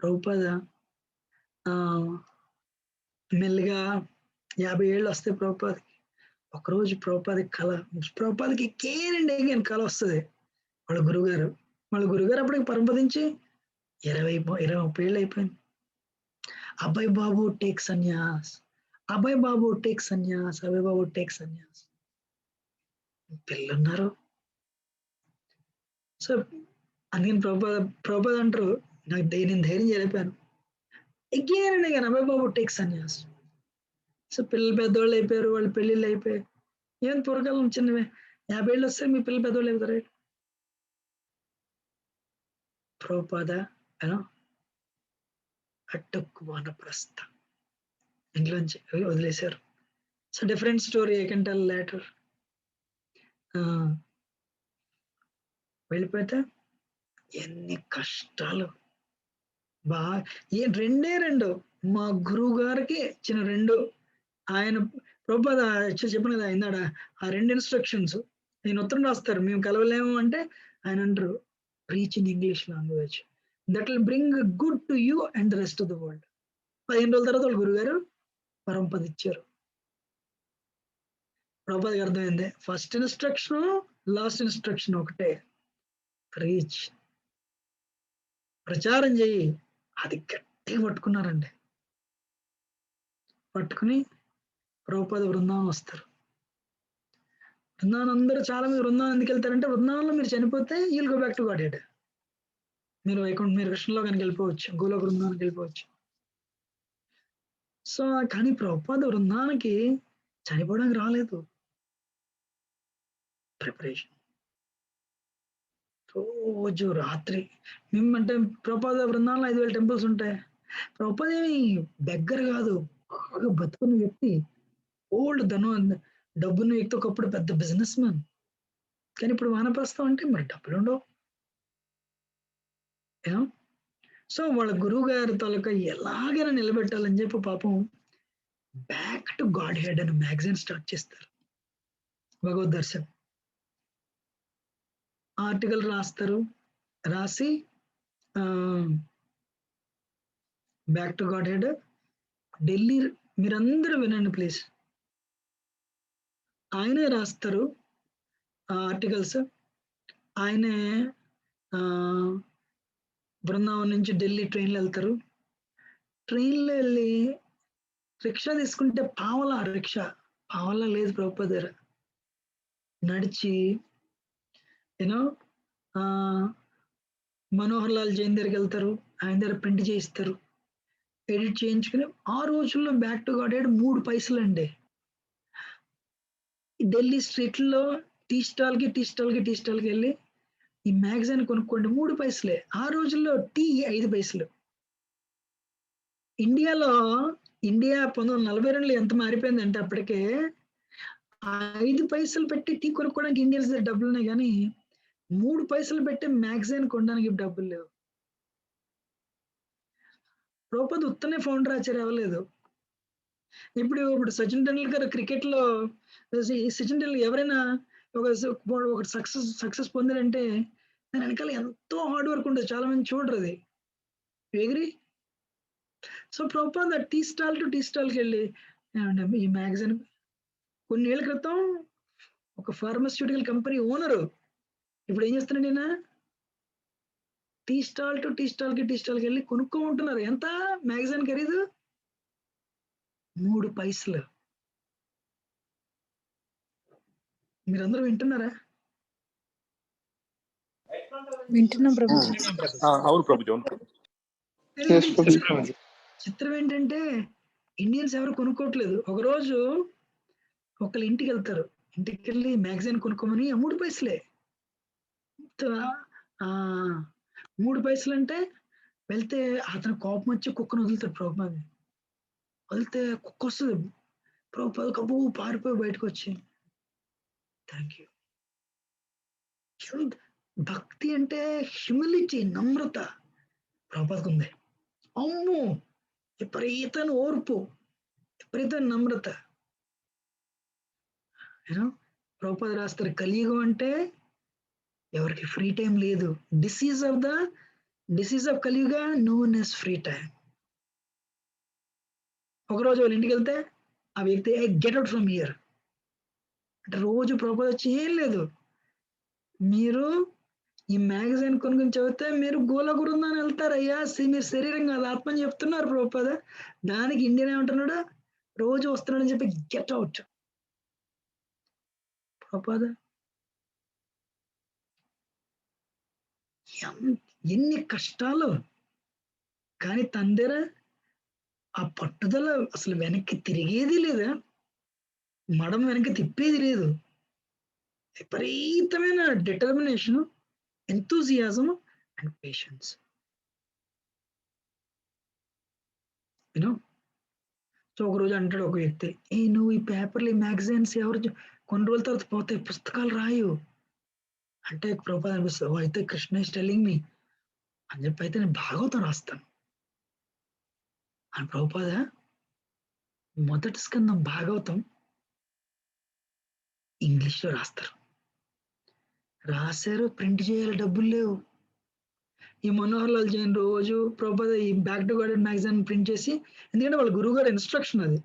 Prabhupada మెల్లిగా 50 ఏళ్ళు వస్తే ప్రభుపాదకి ఒకరోజు ప్రభుపాదకి ప్రభుపాదకి కేనండి కళ వస్తుంది. వాళ్ళ గురువుగారు అప్పటికి పరమపదించి 20-30 ఏళ్ళు అయిపోయింది. అబ్బాయి బాబు టేక్ సన్యాస్, అబ్బాయి బాబు టేక్ సన్యాస్, అబ్బాయి బాబు టేక్ సన్యాస్. పిల్లలున్నారు. సో అందుకని ప్రభుపాద అంటారు, నేను ధైర్యం చేయలేపాను. ఎగ్గానండి కానీ అబ్బాయి బాబు టేక్ సన్యాస్. సో పిల్లలు పెద్దవాళ్ళు అయిపోయారు, వాళ్ళు పెళ్ళిళ్ళు అయిపోయారు. ఏం పూర్వకాలం చిన్నవే 50 ఏళ్ళు వస్తే మీ పిల్లలు పెద్దవాళ్ళు అయిపోతారు. ప్రభుపాద అట్టొక్కు వానప్రస్థ ఇంట్లోంచి వదిలేశారు. So different story, I can tell later. వెళ్ళిపోతే ఎన్ని కష్టాలు. రెండు మా గురువు గారికి ఇచ్చిన 2 ఆయన ప్రభుపాద చెప్పిన కదా ఇందాడ, ఆ 2 ఇన్స్ట్రక్షన్స్ నేను ఉత్తరం రాస్తారు, మేము కలవలేము అంటే ఆయన అంటారు, preach in English language that will bring good to you and the rest of the world. 15 రోజుల తర్వాత వాళ్ళ గురువు గారు పరమపద ఇచ్చారు. ప్రభుపాదకి అర్థమైంది, ఫస్ట్ ఇన్స్ట్రక్షన్ లాస్ట్ ఇన్స్ట్రక్షన్ ఒకటే, ప్రీచ్, ప్రచారం చేయి. అది గట్టిగా పట్టుకున్నారండి. పట్టుకుని ప్రభుపాద బృందావనం వస్తారు. బృందావనం అందరూ చాలా మంది బృందావనం ఎందుకు వెళ్తారంటే, బృందావనంలో మీరు చనిపోతే you'll go back to Godhead. మీరు మీరు కృష్ణలో కనుక వెళ్ళిపోవచ్చు, గోలోక బృందానికి వెళ్ళిపోవచ్చు. సో కానీ ప్రభుపాద బృందానికి చనిపోవడానికి రాలేదు, ప్రిపరేషన్. రోజు రాత్రి మేమంటే ప్రభుపాద బృందావనంలో 5,000 టెంపుల్స్ ఉంటాయి. ప్రభుపాద ఏమి బెగ్గర కాదు, బాగా బతుకున్న వ్యక్తి, ఓల్డ్ డబ్బున్న వ్యక్తి, ఒకప్పుడు పెద్ద బిజినెస్ మ్యాన్. కానీ ఇప్పుడు వానప్రస్థం అంటే మరి డబ్బులు ఉండవు. సో వాళ్ళ గురువు గారి తాలూకా ఎలాగైనా నిలబెట్టాలని చెప్పి పాపం బ్యాక్ టు గాడ్ హెడ్ అని మ్యాగజైన్ స్టార్ట్ చేస్తారు. భగవద్ దర్శన్ ఆర్టికల్ రాస్తారు, రాసి back to God head Delhi, మీరందరూ వినండి ప్లీజ్, ఆయనే రాస్తారు ఆర్టికల్స్. ఆయనే బృందావనం నుంచి ఢిల్లీ ట్రైన్లో వెళ్తారు. ట్రైన్లో వెళ్ళి రిక్షా తీసుకుంటే పావలా లేదు ప్రభుపాద దగ్గర. నడిచి మనోహర్ లాల్ జైన్ దగ్గరికి వెళ్తారు, ఆయన దగ్గర ప్రింట్ చేయిస్తారు, ఎడిట్ చేయించుకుని. ఆ రోజుల్లో బ్యాక్ టు గాడ్ హెడ్ 3 పైసలు అండి. ఢిల్లీ స్ట్రీట్లో టీ స్టాల్కి వెళ్ళి ఈ మ్యాగజైన్ కొనుక్కోండి, 3 పైసలే. ఆ రోజుల్లో టీ 5 పైసలు. ఇండియా 1942లో ఎంత మారిపోయిందంటే అప్పటికే 5 పైసలు పెట్టి టీ కొనుక్కోవడానికి ఇండియన్స్ దగ్గర డబ్బులు ఉన్నాయి కానీ 3 పైసలు పెట్టి మ్యాగజైన్ కొనడానికి డబ్బులు లేవు. ప్రభుపాద ఉత్తనే ఫౌండర్ ఆచార్య అవ్వలేదు. ఇప్పుడు సచిన్ టెండూల్కర్ క్రికెట్ లో సచిన్ టెండూల్కర్ ఎవరైనా ఒక సక్సెస్ పొందారంటే దాని వెనకాల ఎంతో హార్డ్ వర్క్ ఉంటుంది. చాలా మంది చూడరు అది. Agree? So Prabhupada tea stall to tea స్టాల్కి వెళ్ళి ఈ మ్యాగజైన్ కొన్ని ఏళ్ళ క్రితం ఒక ఫార్మాస్యూటికల్ కంపెనీ ఓనరు ఇప్పుడు ఏం చేస్తున్నాడు ఈయన? టీ స్టాల్ టు టీ స్టాల్కి వెళ్ళి కొనుక్కోమంటున్నారు. ఎంత మ్యాగజైన్ ఖరీదు? 3 పైసలు. మీరందరూ వింటున్నారా? వింటున్నాం ప్రభుజీ. అవును ప్రభుజీ, అవును ప్రభుజీ. చిత్రం ఏంటంటే ఇండియన్స్ ఎవరు కొనుక్కోవట్లేదు. ఒకరోజు ఒకళ్ళ ఇంటికి వెళ్తారు. ఇంటికి వెళ్ళి మ్యాగజైన్ కొనుక్కోమని 3 పైసలే. 3 పైసలు అంటే వెళ్తే అతను కోపం వచ్చి కుక్కను వదులుతాడు. ప్రభుపాద వదిలితే కుక్క వస్తుంది. ప్రభుపాద కబూ పారిపోయి బయటకు వచ్చి థ్యాంక్ యూ. భక్తి అంటే హ్యూమిలిటీ, నమ్రత ప్రభుపాదకు ఉంది. అమ్ము విపరీతమైన ఓర్పు, విపరీతమైన నమ్రత. ప్రభుపాద రాస్తారు కలియుగం అంటే ఎవరికి ఫ్రీ టైం లేదు. డిసీజ్ ఆఫ్ కలియుగ నోన్ ఎస్ ఫ్రీ టైం. ఒకరోజు వాళ్ళ ఇంటికి వెళ్తే ఆ వ్యక్తి గెట్ అవుట్ ఫ్రమ్ హియర్ అంటే రోజు ప్రభుపాద వచ్చి ఏం లేదు, మీరు ఈ మ్యాగజైన్ కొనుక్కొని చదివితే మీరు గోల గురుందని వెళ్తారయ్యా, మీరు శరీరం కాదు ఆత్మ అని చెప్తున్నారు ప్రభుపాద. దానికి ఇండియన్ ఏమంటున్నాడు? రోజు వస్తున్నాడని చెప్పి గెట్ అవుట్. ప్రభుపాద ఎన్ని కష్టాలు, కానీ తందెర ఆ పట్టుదల అసలు వెనక్కి తిరిగేది లేదా, మడం వెనక్కి తిప్పేది లేదు. విపరీతమైన determination, enthusiasm and patience. So ఒకరోజు అంటాడు ఒక వ్యక్తి, నువ్వు ఈ పేపర్లు ఈ మ్యాగజైన్స్ ఎవరు కొన్ని రోజుల తర్వాత పోతాయి, పుస్తకాలు రాయు అంటే ప్రభుపాద అనిపిస్తుంది. అయితే కృష్ణ ఇస్ టెల్లింగ్ మీ అని చెప్పి అయితే నేను భాగవతం రాస్తాను అని. ప్రభుపాద మొదటి స్కందం భాగవతం ఇంగ్లీష్లో రాస్తారు. రాశారు, ప్రింట్ చేయాలి, డబ్బులు లేవు. ఈ మనోహర్ లాల్ జైన్ రోజు ప్రభుపాద ఈ back to garden magazine print చేసి, ఎందుకంటే వాళ్ళ గురువు గారి ఇన్స్ట్రక్షన్ అది.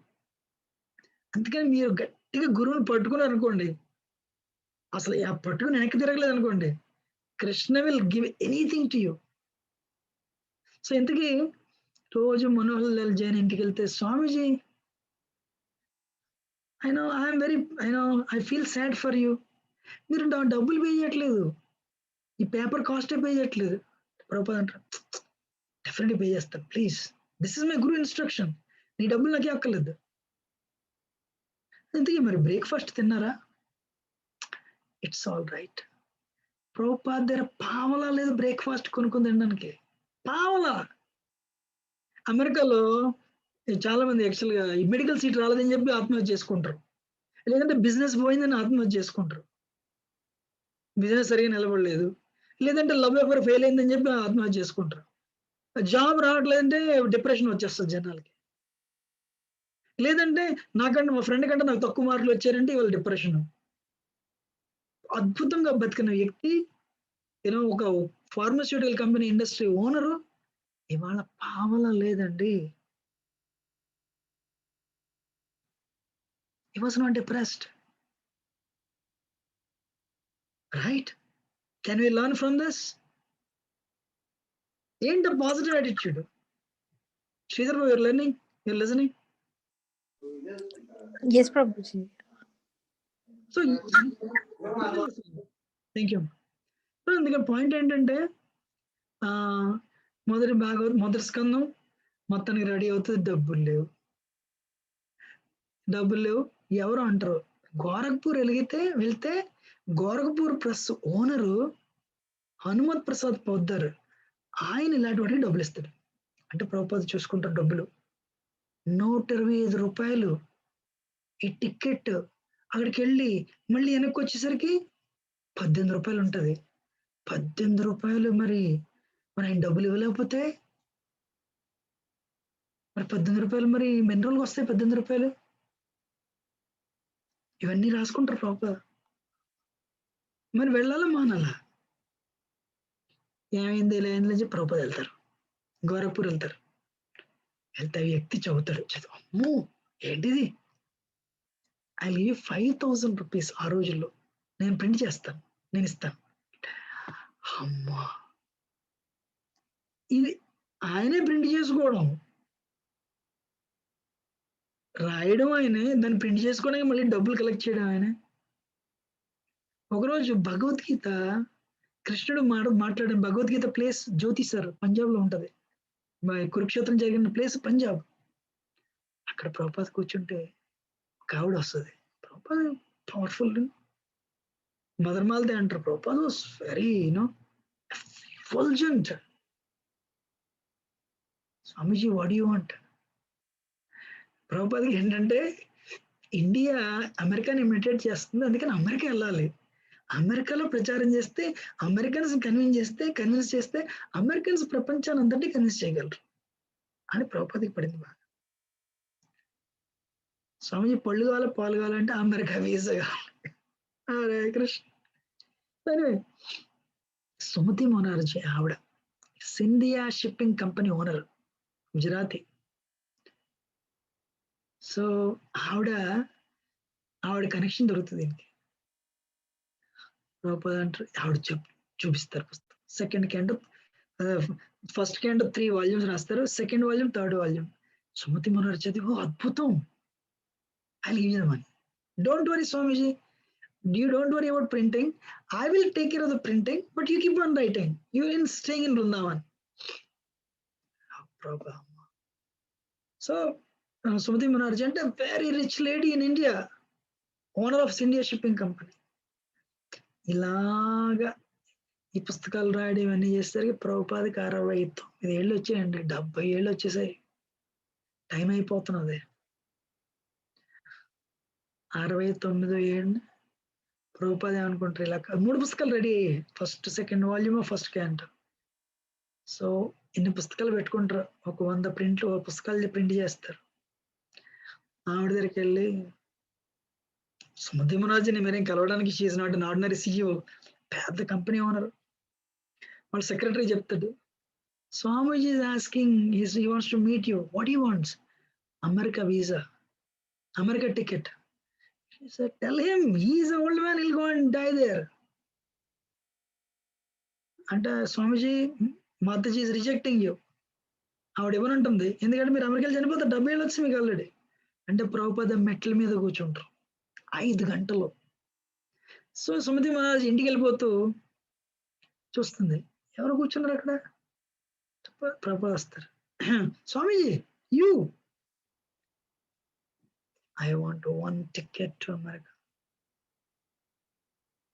అందుకని మీరు గట్టిగా గురువుని పట్టుకున్నారు అనుకోండి, అసలు ఆ పట్టుకుని వెనక్కి తిరగలేదు అనుకోండి, Krishna will give anything to you. So ఇంతకీ రోజు మనోహర్ లాల్ జైన్ ఇంటికి వెళ్తే, Swamiji I feel sad for you, మీరు డబ్బులు పే చేయట్లేదు, ఈ పేపర్ కాస్టే పే చేయట్లేదు. ప్రభుపాద అంటారు, డెఫినెట్లీ పే చేస్తాను, please, this is my Guru instruction, నీ డబ్బులు నాకే అక్కర్లేదు. ఇంతకీ మరి బ్రేక్ఫాస్ట్ తిన్నారా? It's all right. ప్రభుపాద దగ్గర పావలా లేదు బ్రేక్ఫాస్ట్ కొనుక్కొని తినడానికి, పావలా. అమెరికాలో చాలా మంది యాక్చువల్గా ఈ మెడికల్ సీట్ రాలేదని చెప్పి ఆత్మహత్య చేసుకుంటారు, లేదంటే బిజినెస్ పోయిందని ఆత్మహత్య చేసుకుంటారు. బిజినెస్ సరిగా నిలబడలేదు, లేదంటే లవ్ ఎఫర్ ఫెయిల్ అయిందని చెప్పి ఆత్మహత్య చేసుకుంటారు. జాబ్ రావట్లేదంటే డిప్రెషన్ వచ్చేస్తుంది జనాలకి. లేదంటే నాకంటే మా ఫ్రెండ్ కంటే నాకు తక్కువ మార్కులు వచ్చారంటే ఇవాళ డిప్రెషన్. అద్భుతంగా బతికిన వ్యక్తి, ఒక ఫార్మాస్యూటికల్ కంపెనీ ఇండస్ట్రీ ఓనరు, ఇవాళ పావల లేదండి. He was not depressed. Right? Can we learn from this? Ain't a positive attitude. Sridhar, you're learning? You're listening? Yes, Prabhuji. So, thank you. So, అందుకే పాయింట్ ఏంటంటే మొదటి స్కందం మొత్తానికి రెడీ అవుతుంది, డబ్బులు లేవు. ఎవరు అంటారు? గోరఖ్పూర్ వెళ్తే గోరఖ్పూర్ ప్రెస్ ఓనరు హనుమత్ ప్రసాద్ పొద్దర్, ఆయన ఇలాంటి వాటికి డబ్బులు ఇస్తాడు. అంటే ప్రభుపాద చూసుకుంటారు, డబ్బులు 125 రూపాయలు ఈ టికెట్. అక్కడికి వెళ్ళి మళ్ళీ వెనక్కి వచ్చేసరికి 18 రూపాయలు ఉంటది. 18 రూపాయలు మరి ఆయన డబ్బులు ఇవ్వలేకపోతే మరి 18 రూపాయలు మరి ఎన్ని రోజులకి వస్తాయి 18 రూపాయలు? ఇవన్నీ రాసుకుంటారు ప్రభుపాద. మరి వెళ్ళాలా మానాలా? ఏమైంది ఇలా అయిందని చెప్పి ప్రభుపాద వెళ్తారు, గోరఖ్పూర్ వెళ్తారు. వెళ్తే ఆ వ్యక్తి చదువుతాడు, అమ్మో ఏంటిది, ఐ గివ్ 5,000 రూపీస్ ఆ రోజుల్లో, నేను ప్రింట్ చేస్తాను, నేను ఇస్తాను. అమ్మా, ఇది ఆయనే ప్రింట్ చేసుకోవడం, రాయడం ఆయనే, దాన్ని ప్రింట్ చేసుకోవడానికి మళ్ళీ డబ్బులు కలెక్ట్ చేయడం ఆయనే. ఒకరోజు భగవద్గీత కృష్ణుడు మాట్లాడిన భగవద్గీత ప్లేస్ జ్యోతి సార్ పంజాబ్ లో ఉంటది. కురుక్షేత్రం జరిగిన ప్లేస్ పంజాబ్. అక్కడ ప్రభుపాద కూర్చుంటే ఒక ఆవిడ వస్తుంది. ప్రభుపాద పవర్ఫుల్ మదర్ మాల్దే అంటారు. Prabhupada was very effulgent. Swamiji what you want? ప్రభుపాదకి ఏంటంటే ఇండియా అమెరికాని ఇమిటేట్ చేస్తుంది, అందుకని అమెరికా వెళ్ళాలి. అమెరికాలో ప్రచారం చేస్తే, అమెరికన్స్ కన్విన్స్ చేస్తే అమెరికన్స్ ప్రపంచాన్ని అంతటి కన్విన్స్ చేయగలరు అని ప్రభుపాదకి పడింది బాగా. స్వామిజీ పళ్ళు కావాలి, పాలు కావాలంటే అమెరికా వీసా కావాలి. హరే కృష్ణ. సరే, సుమతి మొనార్జీ ఆవిడ Scindia shipping company owner, Gujarati. So ఆవిడ కనెక్షన్ దొరుకుతుంది దీనికి. ప్రభుపాద అంటారు, ఆవిడ చూపిస్తారు పుస్తకం. Second canto, first canto 3 volumes రాస్తారు, second volume, third volume. Sumati Morarji చదివి, ఓ అద్భుతం, I'll give you the money. Don't worry, Swamiji. You don't worry about printing. I will take care of the printing, but you keep on writing. You are staying in Vrindavan. Problem. So, Sumati Monaarjee ante a very rich lady in India, owner of India Shipping Company. ఇలాగా ఈ పుస్తకాలు రాయడం ఇవన్నీ చేసేసరికి ప్రభుపాదకి 69 ఏళ్ళు వచ్చాయండి. 70 ఏళ్ళు వచ్చేసాయి. టైం అయిపోతున్నది. 69 ఏళ్ళు ప్రభుపాద ఏమనుకుంటారు, ఇలా 3 పుస్తకాలు రెడీ అయ్యాయి. First second volume, first can't. So ఇన్ని పుస్తకాలు పెట్టుకుంటారు, ఒక 100 ప్రింట్లు పుస్తకాలు ప్రింట్ చేస్తారు. ఆవిడ దగ్గరికి వెళ్ళి, సుమతి మొనార్జీని మీరేం కలవడానికి, she's not an ordinary CEO, పెద్ద కంపెనీ ఓనర్. వాళ్ళ సెక్రటరీ చెప్తాడు, Swamiji is asking, he wants to meet you, what he wants? America visa, America ticket. She said, tell him he's an old man, he'll go and die there. అంటే స్వామీజీ, మాతాజీ ఈజ్ రిజెక్టింగ్ యూ. ఆవిడ ఏమనంటుంది, ఎందుకంటే మీరు అమెరికాలో చనిపోతారు, 70 ఏళ్ళు వచ్చి మీకు ఆల్రెడీ. అంటే ప్రభుపాద మెట్ల మీద కూర్చుంటారు 5 గంటలు. సో సుమతి మహారాజ్ ఇంటికి వెళ్ళిపోతూ చూస్తుంది, ఎవరు కూర్చున్నారు అక్కడ? ప్రభుపాద వస్తారు. స్వామీజీ, you, I want 1 ticket to America.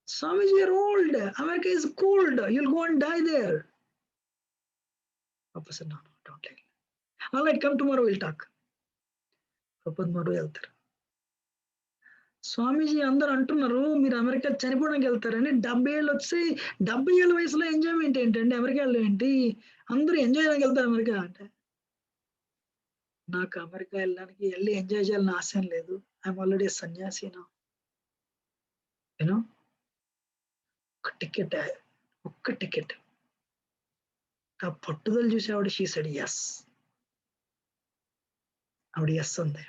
Swamiji, you're old. America is cold. You'll go and die there. Papa said, no, don't tell. All right, come tomorrow, we'll talk. Papa tomorrow వెళ్తారు. స్వామీజీ అందరూ అంటున్నారు మీరు అమెరికా చనిపోవడానికి వెళ్తారని. 70 ఏళ్ళు వచ్చి 70 ఏళ్ళ వయసులో ఎంజాయ్మెంట్ ఏంటండి అమెరికాలో? ఏంటి అందరూ ఎంజాయ్ చేయడానికి వెళ్తారు అమెరికా అంటే? నాకు అమెరికా వెళ్ళి ఎంజాయ్ చేయాలని ఆశ లేదు. ఐఎమ్ ఆల్రెడీ సన్యాసి. యూనో, ఒక్క టికెట్. ఆ పట్టుదల చూసి ఆవిడ షీ సెడ్ ఎస్. ఆవిడ ఎస్ అంది.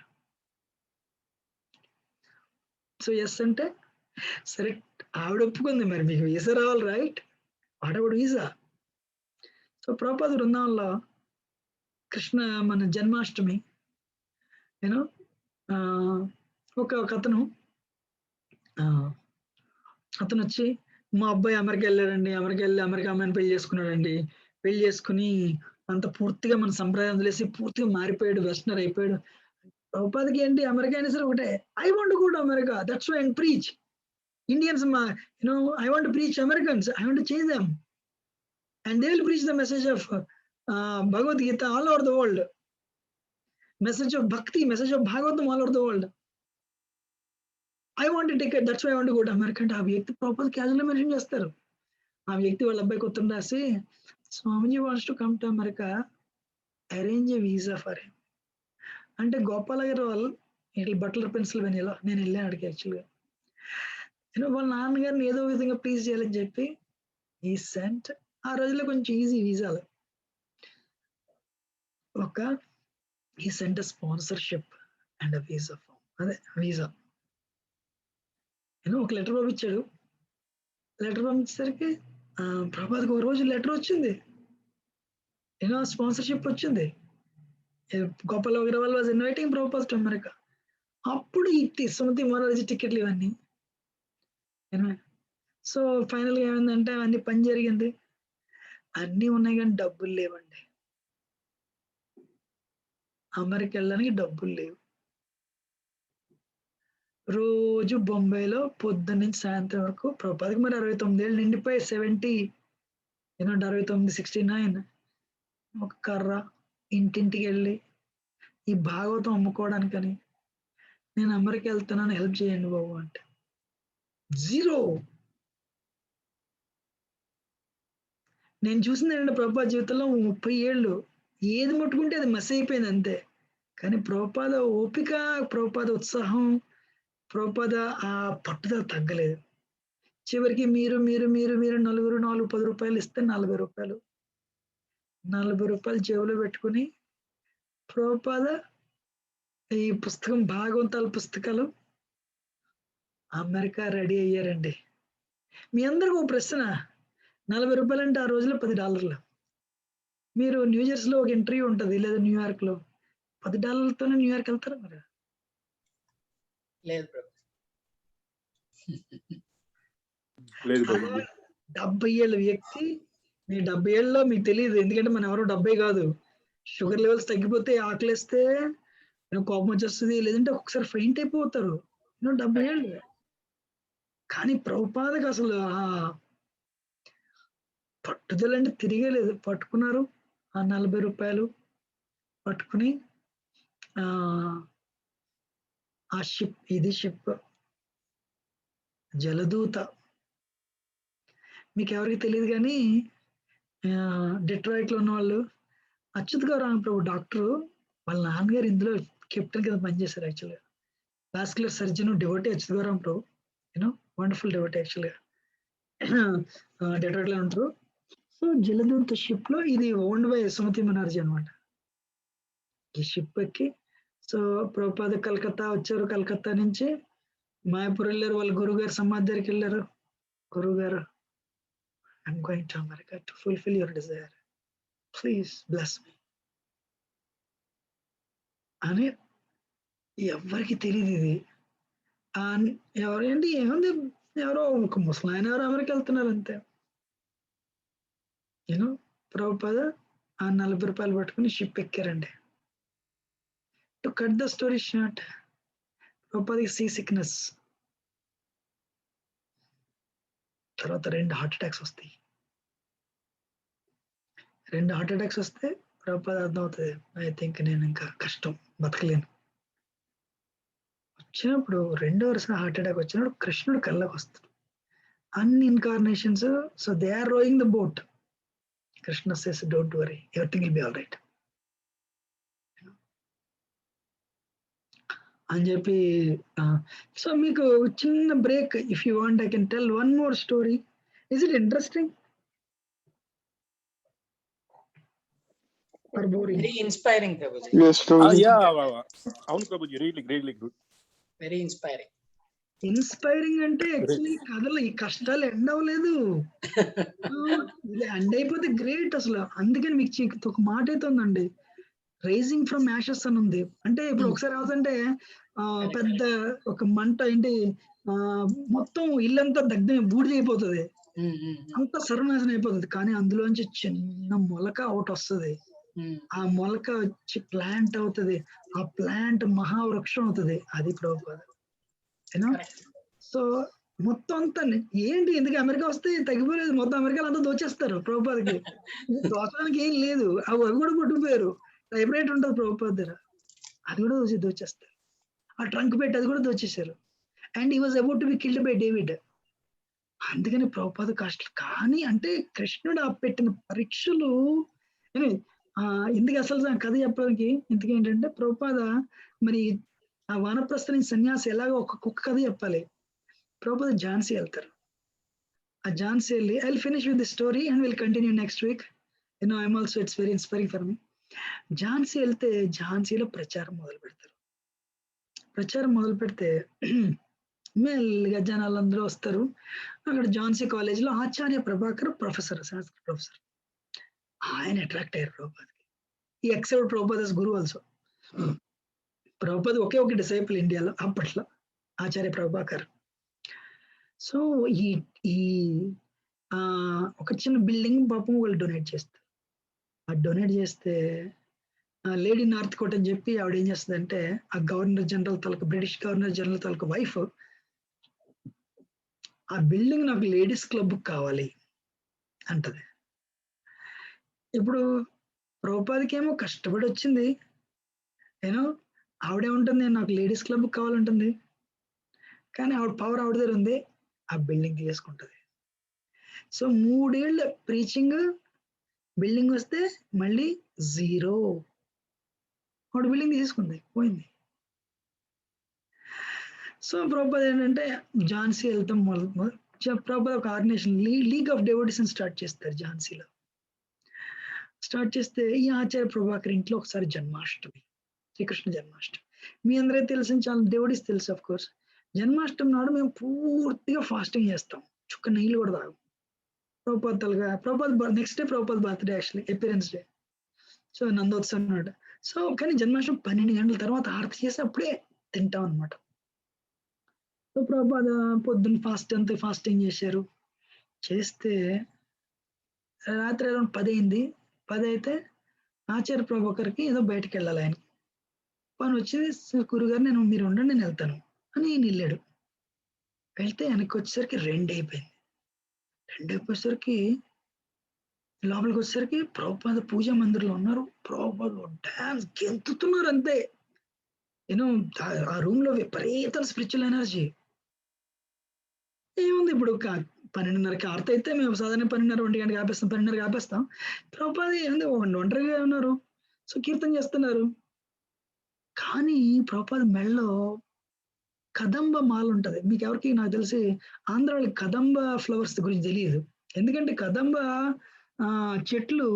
సో ఎస్ అంటే సరే, ఆవిడ ఒప్పుకుంది. మరి మీకు వీసా రావాలి, right? What about visa? So Prabhupada బృందావనంలో కృష్ణ మన జన్మాష్టమి, యూనో, ఒక అతను వచ్చి, మా అబ్బాయి అమెరికా వెళ్ళారండి, అమెరికా వెళ్ళి అమెరికా అమ్మాయిని పెళ్లి చేసుకున్నాడండి. పెళ్లి చేసుకుని అంత పూర్తిగా మన సంప్రదాయం తెలిసి పూర్తిగా మారిపోయాడు, వెస్టర్నర్ అయిపోయాడు. ప్రభుపాదకి ఏంటి, అమెరికా అయినా సరే ఒకటే, I want to go to America, that's why and preach Indians. I want to preach Americans, I want to change them and they will preach the message of Bhagavad Gita all over the world. Message of bhakti, message of Bhagavatam all over the world. I want ticket, that's why I want go to America అంటే ఆ వ్యక్తి ప్రాపర్ క్యాజువల్ మెన్షన్ చేస్తారు. ఆ వ్యక్తి వాళ్ళ అబ్బాయికి ఉత్తరం రాసి Swamiji wants to come to America, arrange a visa for him అంటే గోపాల్ అగర్వాల్ ఇట్లా బట్లర్ పెన్సిల్వేనియాలో నేను వెళ్ళాను అడిగి యాక్చువల్గా వాళ్ళ నాన్నగారిని ఏదో విధంగా ప్లీజ్ చేయాలని చెప్పి ఈ సెంట్ ఆ రోజుల్లో కొంచెం ఈజీ వీసాలు ఒక ఈ sent sponsorship and visa form అదే వీసా ఒక లెటర్ పంపించాడు. లెటర్ పంపించేసరికి ప్రభాత్కి ఒక రోజు లెటర్ వచ్చింది, స్పాన్సర్షిప్ వచ్చింది. Gopal Agarwal was inviting Prabhupad to America. అప్పుడు ఈ సుమతి మొరార్జీ టికెట్లు ఇవన్నీ. సో ఫైనల్గా ఏమైందంటే అవన్నీ పని జరిగింది, అన్నీ ఉన్నాయి కానీ డబ్బులు లేవండి. అమెరికా వెళ్ళడానికి డబ్బులు లేవు. రోజు బొంబాయిలో పొద్దున్న నుంచి సాయంత్రం వరకు ప్రభుపాద్కి మరి 69 ఏళ్ళు నిండిపోయి 70 69 69 ఒక కర్ర ఇంటింటికి వెళ్ళి ఈ భాగవతం అమ్ముకోవడానికని నేను అమెరికా వెళ్తున్నాను హెల్ప్ చేయండి బాబు అంటే జీరో. నేను చూసింది ఏంటంటే ప్రభుపాద జీవితంలో 30 ఏళ్ళు ఏది ముట్టుకుంటే అది మస్ అయిపోయింది అంతే. కానీ ప్రభుపాద ఓపిక, ప్రభుపాద ఉత్సాహం, ప్రభుపాద ఆ పట్టుదల తగ్గలేదు. చివరికి మీరు మీరు మీరు మీరు నలుగురు 10 రూపాయలు ఇస్తే 40 రూపాయలు 40 రూపాయలు జేబులో పెట్టుకుని ప్రభుపాద ఈ పుస్తకం భాగవంతాల పుస్తకాలు అమెరికా రెడీ అయ్యారండి. మీ అందరికి ఒక ప్రశ్న, 40 రూపాయలు అంటే ఆ రోజుల్లో $10. మీరు న్యూజెర్సీలో ఒక ఇంటర్వ్యూ ఉంటుంది లేదా న్యూయార్క్ లో, $10తోనే న్యూయార్క్ వెళ్తారా మీరు? లేదు ప్రభు. లేదు ప్రభుజీ. 70 ఏళ్ళ వ్యక్తి, మీ 70 ఏళ్ళలో మీకు తెలియదు, ఎందుకంటే మనం ఎవరో 70 కాదు. షుగర్ లెవెల్స్ తగ్గిపోతే, ఆకలిస్తే కోపం వచ్చేస్తుంది, లేదంటే ఒకసారి ఫెయింట్ అయిపోతారు. 70 ఏళ్ళు. కానీ ప్రభుపాదకి అసలు ఆ పట్టుదల అంటే తిరిగేలేదు. పట్టుకున్నారు ఆ 40 రూపాయలు పట్టుకుని ఆ షిప్, ఇది షిప్ జలదూత. మీకు ఎవరికి తెలియదు కానీ డెట్రాయిట్ లో ఉన్న వాళ్ళు అచ్యుత్ గౌరవ ప్రభు డాక్టర్ వాళ్ళ నాన్నగారు ఇందులో కెప్టెన్ కింద పనిచేశారు. యాక్చువల్గా వాస్కులర్ సర్జన్ డివోటీ అచ్యుత్ గౌరవ ప్రభు, వండర్ఫుల్ డివోటీ యాక్చువల్గా డెట్రాయిట్ లో ఉంటారు. సో జలదూత షిప్ లో ఇది ఓన్డ్ బై సుమతి మొరార్జీ అనమాట. ఈ షిప్ ఎక్కి సో ప్రభుపాద కలకత్తా వచ్చారు. కలకత్తా నుంచి మాయాపూర్ వెళ్ళారు. వాళ్ళ గురువు గారు సమాధి దగ్గరికి వెళ్ళారు. గురువు గారు, I'm going to America to fulfil your desire, please bless me అని. ఎవరికి తెలియదు ఇది. ఎవరేంటి ఏముంది, ఎవరో ఒక ముసలాయన ఎవరో అమెరికా వెళ్తున్నారు అంతే. ప్రభుపాద ఆ 40 రూపాయలు పట్టుకుని షిప్ ఎక్కారండి. To cut the story short, ప్రభుపాదకి సీ సిక్నెస్, తర్వాత 2 హార్ట్ అటాక్స్ వస్తాయి. 2 హార్ట్ అటాక్స్ వస్తే ప్రభుపాద అర్థమవుతుంది, ఐ థింక్ నేను ఇంకా కష్టం, బతకలేను. వచ్చినప్పుడు 2వ హార్ట్ అటాక్ వచ్చినప్పుడు కృష్ణుడు కళ్ళకు వస్తాడు. అన్ని incarnations, so they are rowing the boat. Krishna says don't worry, everything will be all right అని చెప్పి. సో మీకు చిన్న break, if you want I can tell one more story. Is it interesting are boring? Very inspiring Prabhuji. అవును Prabhuji, really good. Very inspiring. Inspiring అంటే యాక్చువల్లీ కథలో ఈ కష్టాలు ఎండ్ అవ్వలేదు, ఇది ఎండ్ అయిపోతే గ్రేట్ అసలు. అందుకని మీకు ఒక మాట అయితే ఉందండి, రైజింగ్ ఫ్రమ్ యాషెస్ అని ఉంది. అంటే ఇప్పుడు ఒకసారి అవుతుంటే పెద్ద ఒక మంట ఏంటి, మొత్తం ఇల్లంతా దగ్ధం బూడిద అయిపోతుంది, అంత సర్వనాశనం అయిపోతుంది. కానీ అందులోంచి చిన్న మొలక ఒకటి వస్తుంది. ఆ మొలక వచ్చి ప్లాంట్ అవుతుంది, ఆ ప్లాంట్ మహావృక్షం అవుతుంది. అది ప్రభుపాద. సో మొత్తం అంతా ఏంటి, ఎందుకు అమెరికా వస్తే తగ్గిపోలేదు, మొత్తం అమెరికాలో అంతా దోచేస్తారు ప్రభుపాదకి. దోచడానికి ఏం లేదు, అవి కూడా కొట్టుకుపోయారు. టైప్ రైట్ ఉంటుంది ప్రభుపాద దగ్గర, అది కూడా దోచేస్తారు. ఆ ట్రంక్ పెట్టి అది కూడా దోచేశారు. And he was about to be killed by David. అందుకని ప్రభుపాద కష్టం. కానీ అంటే కృష్ణుడు ఆ పెట్టిన పరీక్షలు ఇందుకు అసలు కథ చెప్పడానికి ఇందుకు ఏంటంటే ప్రభుపాద మరి ఆ వానప్రస్థ నుంచి సన్యాసి ఎలాగో ఒక్కొక్క కథ చెప్పాలి. ప్రభుపాద ఝాన్సీ వెళ్తారు. ఆ ఝాన్సీ వెళ్ళి I will finish with the story and will continue next week. I'm also it's very inspiring for me. Jhansi వెళ్తే ఝాన్సీలో ప్రచారం మొదలు పెడతారు. ప్రచారం మొదలు పెడితే మెల్లిగా జనాలందరూ వస్తారు. అక్కడ ఝాన్సీ కాలేజీలో ఆచార్య ప్రభాకర్ ప్రొఫెసర్, సంస్కృత ప్రొఫెసర్. ఆయన అట్రాక్ట్ అయ్యారు ప్రభుపాదకి. ఈ ఎక్సెప్ట్ ప్రభుపాద గురువు ఆల్సో. ప్రభుపాద ఒకే ఒక డిసైపుల్ ఇండియాలో అప్పట్లో, ఆచార్య ప్రభాకర్. సో ఈ ఒక చిన్న బిల్డింగ్ పాపం వాళ్ళు డొనేట్ చేస్తారు. ఆ డొనేట్ చేస్తే లేడీ నార్త్ కోట్ అని చెప్పి ఆవిడ ఏం చేస్తుందంటే ఆ గవర్నర్ జనరల్ తాలూకు, బ్రిటిష్ గవర్నర్ జనరల్ తాలూకు వైఫ్, ఆ బిల్డింగ్ నాకు లేడీస్ క్లబ్ కావాలి అంటది. ఇప్పుడు ప్రభుపాదకి ఏమో కష్టపడి వచ్చింది, ఆవిడేముంటుంది, నాకు లేడీస్ క్లబ్ కావాలంటుంది. కానీ ఆవిడ పవర్ ఆవిడ దగ్గర ఉంది, ఆ బిల్డింగ్ తీసుకుంటది. సో 3 ఏళ్ళ ప్రీచింగ్, బిల్డింగ్ వస్తే మళ్ళీ 0. ఆవిడ బిల్డింగ్ తీసుకుంది, పోయింది. సో ప్రభుపాద ఏంటంటే ఝాన్సీ వెళ్తాం ప్రభుపాద ఒక ఆర్గనైజేషన్ లీగ్ ఆఫ్ డెవోటీస్ అని స్టార్ట్ చేస్తారు ఝాన్సీలో. స్టార్ట్ చేస్తే ఈ ఆచార్య ప్రభాకర్ ఇంట్లో ఒకసారి జన్మాష్టమి, శ్రీకృష్ణ జన్మాష్టమి. మీ అందరికీ తెలిసిన చాలా డెవోటీస్ తెలుసు ఆఫ్ కోర్స్. జన్మాష్టమి నాడు మేము పూర్తిగా ఫాస్టింగ్ చేస్తాం, చుక్క నీళ్ళు కూడా తాగం. Prabhupada next day Prabhupada birthday, actually appearance day. So Nandotsavam నాడు. సో కానీ జన్మాష్టమి 12 గంటల తర్వాత ఆరతి చేసి అప్పుడే తింటాం అనమాట. సో ప్రభుపాద పొద్దున్న ఫాస్టింగ్ చేశారు. చేస్తే రాత్రి అరౌండ్ 10 అయింది. 10 అయితే ఆచార్య ప్రభాకర్కి ఏదో బయటకు వెళ్ళాలి, ఆయన పని వచ్చింది. గురుగారు మీరు ఉండండి నేను వెళ్తాను అని ఈయన వెళ్ళాడు. వెళ్తే వెనక్కి వచ్చేసరికి 2 అయిపోయింది. 2 అయిపోయేసరికి లోపలికి వచ్చేసరికి ప్రభుపాద పూజా మందిర్లో ఉన్నారు. ప్రభుపాద డాన్స్ గెంతుతున్నారు అంతే. ఆ రూమ్ లో విపరీత స్పిరిచువల్ ఎనర్జీ. ఏముంది ఇప్పుడు 12:30కి ఆరతి అయితే మేము సాధారణ 12:30, 1 గంటకి ఆపేస్తాం, 12:30కి ఆపేస్తాం. ప్రభుపాద ఏంది ఒంటరిగా ఉన్నారు. సో కీర్తన చేస్తున్నారు. కానీ ప్రభుపాద మెళ్ళలో కదంబ మాల ఉంటది. మీకు ఎవరికి, నాకు తెలిసి ఆంధ్రాలో కదంబ ఫ్లవర్స్ గురించి తెలియదు. ఎందుకంటే కదంబ చెట్లు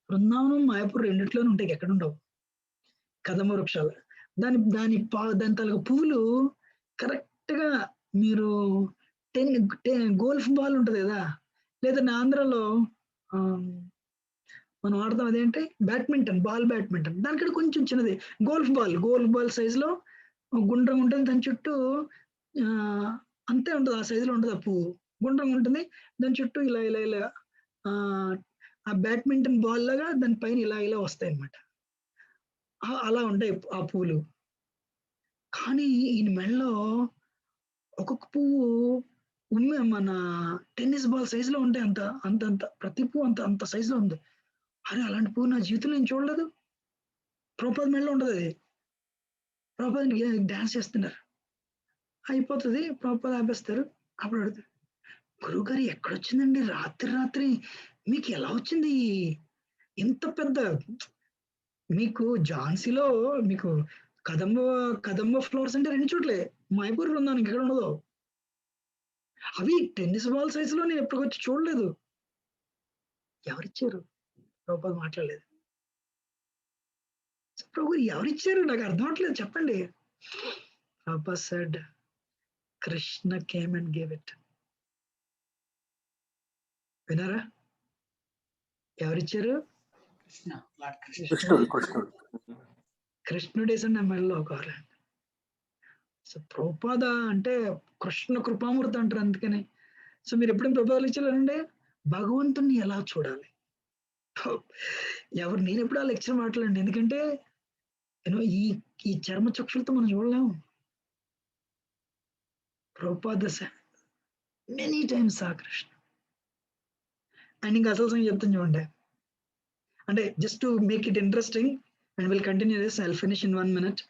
బృందావనం, మాయాపూర్ రెండిట్లోనే ఉంటాయి, ఎక్కడ ఉండవు కదంబ వృక్షాలు. దాని తాలూకు పువ్వులు కరెక్ట్ గా మీరు గోల్ఫ్ బాల్ ఉంటది కదా, లేదా ఆంధ్రాలో మనం ఆడతాం అదేంటి బ్యాడ్మింటన్, బ్యాడ్మింటన్ దానికంటే కొంచెం చిన్నది గోల్ఫ్ బాల్ సైజ్ లో గుండ్రంగా ఉంటుంది. దాని చుట్టూ అంతే ఉంటుంది, ఆ సైజులో ఉంటుంది. ఆ పువ్వు గుండ్రంగా ఉంటుంది. దాని చుట్టూ ఇలా ఇలా ఇలా ఆ బ్యాడ్మింటన్ బాల్ లాగా దాని పైన ఇలా ఇలా వస్తాయి అన్నమాట. అలా ఉంటాయి ఆ పువ్వులు. కానీ ఈయన మెడలో ఒక్కొక్క పువ్వు మన టెన్నిస్ బాల్ సైజులో ఉంటాయి. అంత ప్రతి పువ్వు అంత సైజులో ఉంది. అరే అలాంటి పువ్వు నా జీవితంలో నేను చూడలేదు. ప్రభుపాద మెడలో ఉంటుంది అది. ప్రభుపాద డాన్స్ చేస్తున్నారు, అయిపోతుంది. ప్రభుపాద ఆపేస్తారు. అప్పుడు అడుగుతారు, గురువుగారు ఎక్కడొచ్చిందండి రాత్రి మీకు ఎలా వచ్చింది ఇంత పెద్ద? మీకు ఝాన్సీలో మీకు కదంబ ఫ్లవర్స్ అంటే 2 చోట్లే, మాయపూర్ బృందానికి ఎక్కడ ఉండదు. అవి టెన్నిస్ బాల్ సైజులో నేను ఎప్పటికొచ్చి చూడలేదు. ఎవరిచ్చారు? ప్రభుపాద మాట్లాడలేదు. ప్రభు ఎవరిచ్చారు నాకు అర్థం అవట్లేదు, చెప్పండి. Prabhupada said Krishna came and gave it. విన్నారా? ఎవరిచ్చారు? కృష్ణుడేసండి మెడలో ఒక. సో ప్రభుపాద అంటే కృష్ణ కృపామూర్తి అంటారు, అందుకని. సో మీరు ఎప్పుడైనా ప్రభుపాదలు ఇచ్చారంటే భగవంతుణ్ణి ఎలా చూడాలి, నేను ఎప్పుడు ఆ లెక్చర్ మాట్లాడండి. ఎందుకంటే ఈ చర్మ చక్షులతో మనం చూడలేము. ప్రభుపాద మెనీ టైమ్స్ ఆ కృష్ణ. అండ్ ఇంకా అసలు సంగతి చెప్తాను చూడండి. అంటే just to make it interesting and will continue this, I will finish in 1 minute.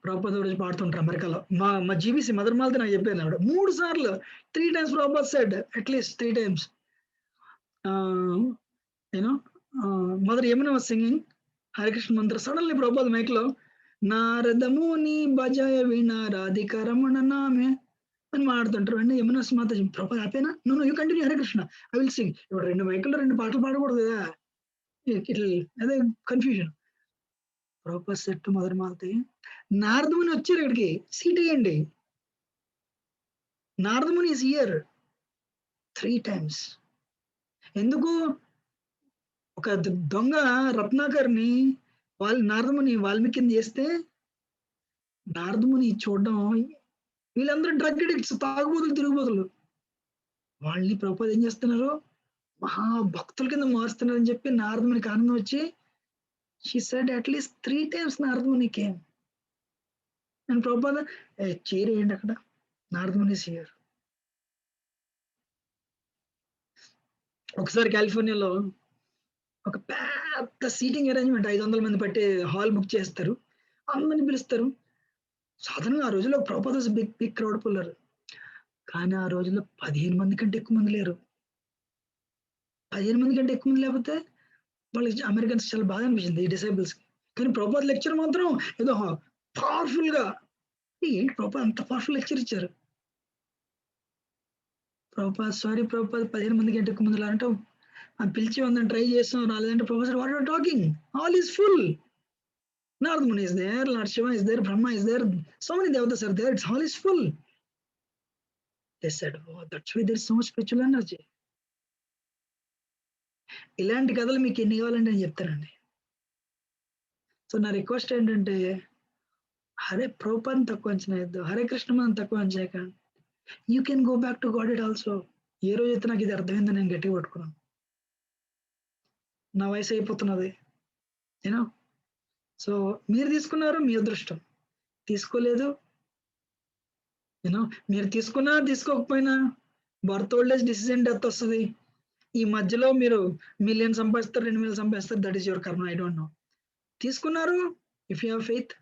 Prabhupada గురించి పాడుతుంటారు అమెరికాలో. మా జీబీసీ మదర్ మాలతి నాకు చెప్పారు ఆవిడ 3 సార్లు 3 times Prabhupada said at least 3 times. You know mother Yamuna was singing Harikrishna Mantra. Suddenly Prabhupada mic లో నారదముని భజయ వీణ రాధిక రమణ నామే అని మాట్లాడుతుంటారు. అండి యమున మాత ప్రభుపాద హ్యాపీనా? No you continue Harikrishna, I will sing. ఇప్పుడు 2 మైకుల్లో 2 పాటలు పాడకూడదు కదా, అదే confusion. Prabhupada said to mother Malati, Naradamuni వచ్చారు ఇక్కడికి, సీట్ అయ్యండి. Naradamuni is here 3 times. ఎందుకు? ఒక దొంగ రత్నాకర్ని నారదముని వాల్మీకిని చేస్తే నారదముని చూడడం, వీళ్ళందరూ డ్రగ్ అడిక్ట్స్, తాగుబోతులు, తిరుగుబోతులు. వాళ్ళని ప్రభుపాద ఏం చేస్తున్నారు? మహాభక్తుల కింద మారుస్తున్నారని చెప్పి నారదమునికి ఆనందం వచ్చి she said at least 3 times Naradamuni came. And Prabhupada chair ఏంటి అక్కడ, నారదముని హియర్. ఒకసారి కాలిఫోర్నియాలో ఒక పెద్ద సీటింగ్ అరేంజ్మెంట్, 500 మంది పట్టే హాల్ బుక్ చేస్తారు, అందరిని పిలుస్తారు. సాధారణంగా ఆ రోజుల్లో ప్రభుపాద బిగ్ క్రౌడ్ పుల్లర్. కానీ ఆ రోజుల్లో 15 మంది కంటే ఎక్కువ మంది లేరు. 15 మంది కంటే ఎక్కువ మంది లేకపోతే వాళ్ళకి అమెరికన్స్ చాలా బాగా అనిపించింది, ఈ డిసేబుల్స్ కి. కానీ ప్రభుపాద లెక్చర్ మాత్రం ఏదో పవర్ఫుల్ గా, ఏంటి ప్రభుపాద అంత పవర్ఫుల్ లెక్చర్ ఇచ్చారు. ప్రభుపాద సారీ ప్రభుపాద 15 మంది కంటే ఎక్కువ మంది లేరంటే పిలిచి ఉందని ట్రై చేస్తాం, రాలేదంటే professor what are talking, all is full. Naradamuni is there, Lord Shiva is there, Brahma is there, so many devatas are there, it's all is full. They said, oh, that's why there is so much spiritual energy. ఇలాంటి కథలు మీకు ఎన్ని కావాలంటే నేను చెప్తానండి. సో నా రిక్వెస్ట్ ఏంటంటే, ప్రభుపాదం తక్కువ అంచనా వేయద్దు, హరే కృష్ణ మనం తక్కువ అంచనా. You can go back to God it also. ఏ రోజైతే నాకు ఇది అర్థమైందో నేను గట్టిగా పట్టుకున్నాను. నా వయసు అయిపోతున్నది, యూనో. సో మీరు తీసుకున్నారు, మీ అదృష్టం. తీసుకోలేదు, యూనో, మీరు తీసుకున్నా తీసుకోకపోయినా birth, old age, decision, death వస్తుంది. ఈ మధ్యలో మీరు 1 million సంపాదిస్తారు, 2 million సంపాదిస్తారు, that is your karma, I don't know. తీసుకున్నారు, if you have faith,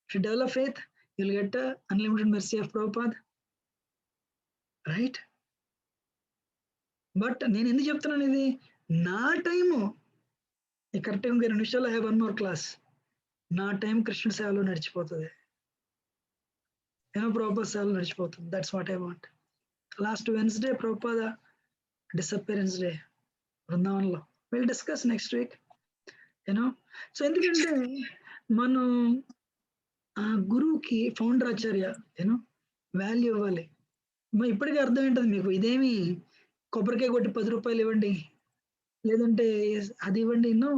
if you develop faith, you will get unlimited mercy of Prabhupad, right? But నేను ఎందుకు చెప్తున్నాను ఇది? నా టైము కరెక్ట్గా 2 నిమిషాలు, ఐ హావ్ 1 more క్లాస్. నా టైం కృష్ణుడి సేవలో నడిచిపోతుంది, ప్రభుపాద సేవలో నడిచిపోతుంది. That's what I want. Last Wednesday Prabhupada disappearance day బృందావనంలో. Will discuss next week, you know. So ఎందుకంటే మనం ఆ గురువుకి, ఫౌండర్ ఆచార్య, యూనో, వాల్యూ ఇవ్వాలి. ఇప్పటికీ అర్థం ఏంటది మీకు? ఇదేమి కొబ్బరికాయ కొట్టి 10 రూపాయలు ఇవ్వండి, లేదంటే అది ఇవ్వండి, నో,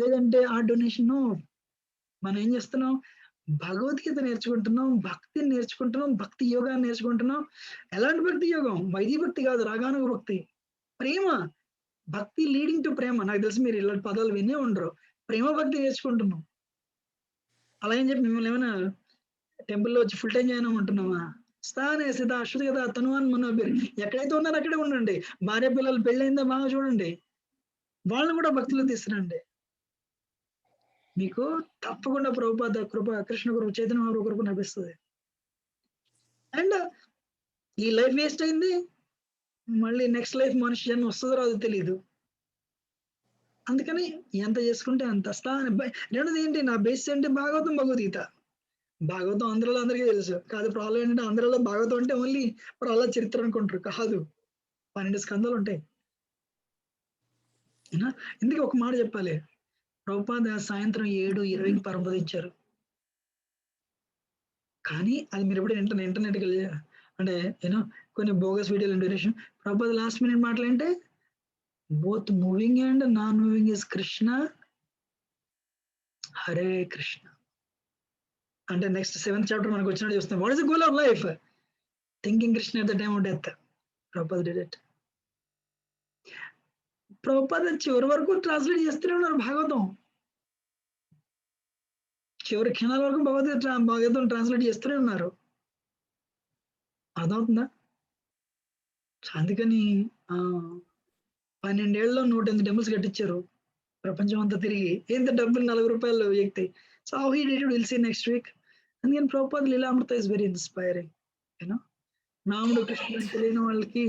లేదంటే ఆ డొనేషన్. మనం ఏం చేస్తున్నాం? భగవద్గీత నేర్చుకుంటున్నాం, భక్తిని నేర్చుకుంటున్నాం, భక్తి యోగాన్ని నేర్చుకుంటున్నాం. ఎలాంటి భక్తి యోగం? వైదిక భక్తి కాదు, రాగానుగ భక్తి, ప్రేమ భక్తి, లీడింగ్ టు ప్రేమ. నాకు తెలిసి మీరు ఇలాంటి పదాలు వినే ఉండరు. ప్రేమ భక్తి నేర్చుకుంటున్నాం. అలా ఏం చెప్పి మిమ్మల్ని ఏమైనా టెంపుల్లో వచ్చి ఫుల్ టైం చేయను ఉంటున్నామా? స్థానే సిద్ధ అశ్వతి కదా తనువాన్ మనోబిర్. ఎక్కడైతే ఉన్నారో అక్కడే ఉండండి. భార్య పిల్లలు పెళ్ళైందా బాగా చూడండి, వాళ్ళని కూడా భక్తిలో తీసుకురండి. మీకు తప్పకుండా ప్రభుపాద కృప, కృష్ణ కృప, చైతన్య మహాప్రభు కృప లభిస్తుంది. అండ్ ఈ లైఫ్ వేస్ట్ అయింది, మళ్ళీ నెక్స్ట్ లైఫ్ మనిషి జన్మ వస్తుందో రాదో తెలియదు. అందుకని ఎంత చేసుకుంటే అంత. రెండోది ఏంటి, నా బేస్ ఏంటి? భాగవతం, భగవద్గీత. భాగవతం ఆంధ్రలో అందరికీ తెలుసు. కాదు, ప్రాబ్లం ఏంటంటే ఆంధ్రలో భాగవతం అంటే ఓన్లీ ప్రహ్లాద చరిత్ర అనుకుంటారు. కాదు, 12 స్కందాలు ఉంటాయి. ఇందుకే ఒక మాట చెప్పాలి, ప్రభుపాద సాయంత్రం 7:20 పరమపదించారు. కానీ అది మీరు ఎప్పుడు ఇంటర్నెట్కి వెళ్ళి అంటే కొన్ని బోగస్ వీడియోలు డ్యూరేషన్. ప్రభుపాద లాస్ట్ మినిట్ మాటలంటే both moving and non moving is Krishna, Hare Krishna. అంటే నెక్స్ట్ 7th చాప్టర్ మనకు వచ్చినట్టు చూస్తాం. What is the goal of life? Thinking Krishna at the time of death. Prabhupada did it. Prabhupada చివరి వరకు ట్రాన్స్లేట్ చేస్తూనే ఉన్నారు భాగవతం. చివరి క్షణాల వరకు భాగవతం ట్రాన్స్లేట్ చేస్తూనే ఉన్నారు. అర్థమవుతుందా? అందుకని 12 ఏళ్ళలో 108 టెంపుల్స్ కట్టించారు ప్రపంచం అంతా తిరిగి. ఎంత డబ్బులు 4 రూపాయలు వ్యక్తి. So how he did it will see next week. అందుకని Prabhupada Lilamrita is very inspiring. You know రాముడు కృష్ణుడు తెలియని వాళ్ళకి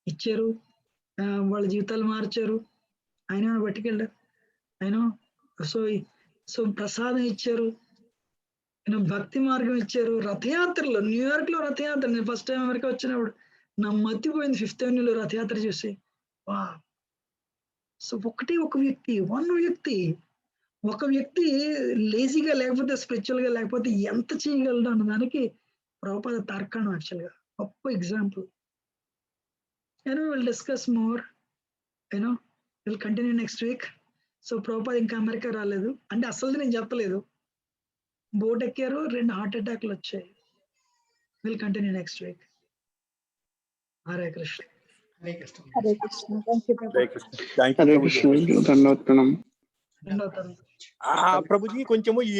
ఇచ్చారు, వాళ్ళ జీవితాలు మార్చారు. ఆయన పట్టుకెళ్ళారు. ఆయన సో ప్రసాదం ఇచ్చారు, భక్తి మార్గం ఇచ్చారు. రథయాత్రలో న్యూయార్క్ లో రథయాత్ర, నేను ఫస్ట్ టైం అమెరికా వచ్చినప్పుడు నా మతిపోయింది 5th Avenue రథయాత్ర చూసి. వా సో ఒక వ్యక్తి లేజీగా లేకపోతే స్పిరిచువల్ గా లేకపోతే ఎంత చేయగలడు అన్న దానికి ప్రభుపాద తార్కాణం యాక్చువల్ గా గొప్ప example. Will discuss more, will continue next week. So Prabhupada ఇంకా అమెరికా రాలేదు అంటే అసలు నేను చెప్పలేదు. బోట్ ఎక్కారు, 2 హార్ట్ అటాక్లు వచ్చాయి. Will continue next week. Hare Krishna. Hare Krishna. Hare Krishna. Thank you Hare Krishna. Thank Hare you Krishna. ధన్యవాదాలు. రెండవ తరగతి. ప్రభుజీ. కొంచెము ఈ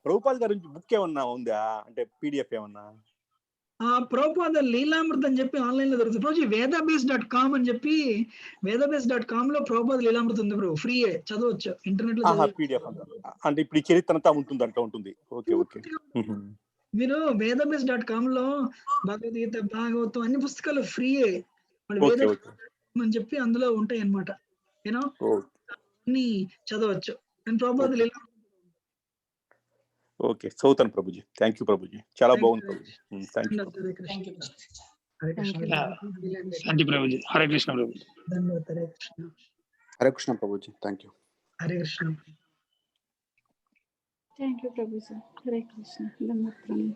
ప్రభుపాద గారి బుక్ ఏమన్నా ఉందా, అంటే పీడిఎఫ్ ఏమన్నా? ప్రభుపాద లీలామృతం అని చెప్పి ఆన్లైన్ లో దొరుకుతుంది. రోజు వేదాబేస్.com అని చెప్పి వేదాబేస్.com లో ప్రభుపాద లీలామృతం ఉంది బ్రో, ఫ్రీ చదవచ్చు ఇంటర్నెట్ లో. పీడిఎఫ్ అంటే ఇప్పుడు ఈ చరిత్ర అంతా ఉంటుంది అట్లా ఉంటుంది. Okay okay. మీరు వేదాబేస్.com లో భగవద్గీత, భాగవతం అన్ని పుస్తకాలు ఫ్రీ ఓకే ఓకే అని చెప్పి అందులో ఉంటాయి అన్నమాట. అన్ని చదవచ్చు. నేను ప్రభుపాద లీలా ఓకే చదువుతాను ప్రభుజీ. థ్యాంక్ యూ ప్రభుజీ, చాలా బాగుంది Prabhuji. Thank you. Hare Krishna. Thank you, Prabhuji. Hare Krishna. Shanti Prabhuji. Hare Krishna Prabhuji. ధన్యవాదాలు. Hare Krishna. Hare Krishna Prabhuji. Thank you. Hare Krishna. Thank you Prabhuji. Hare Krishna. ధన్యవాదాలు.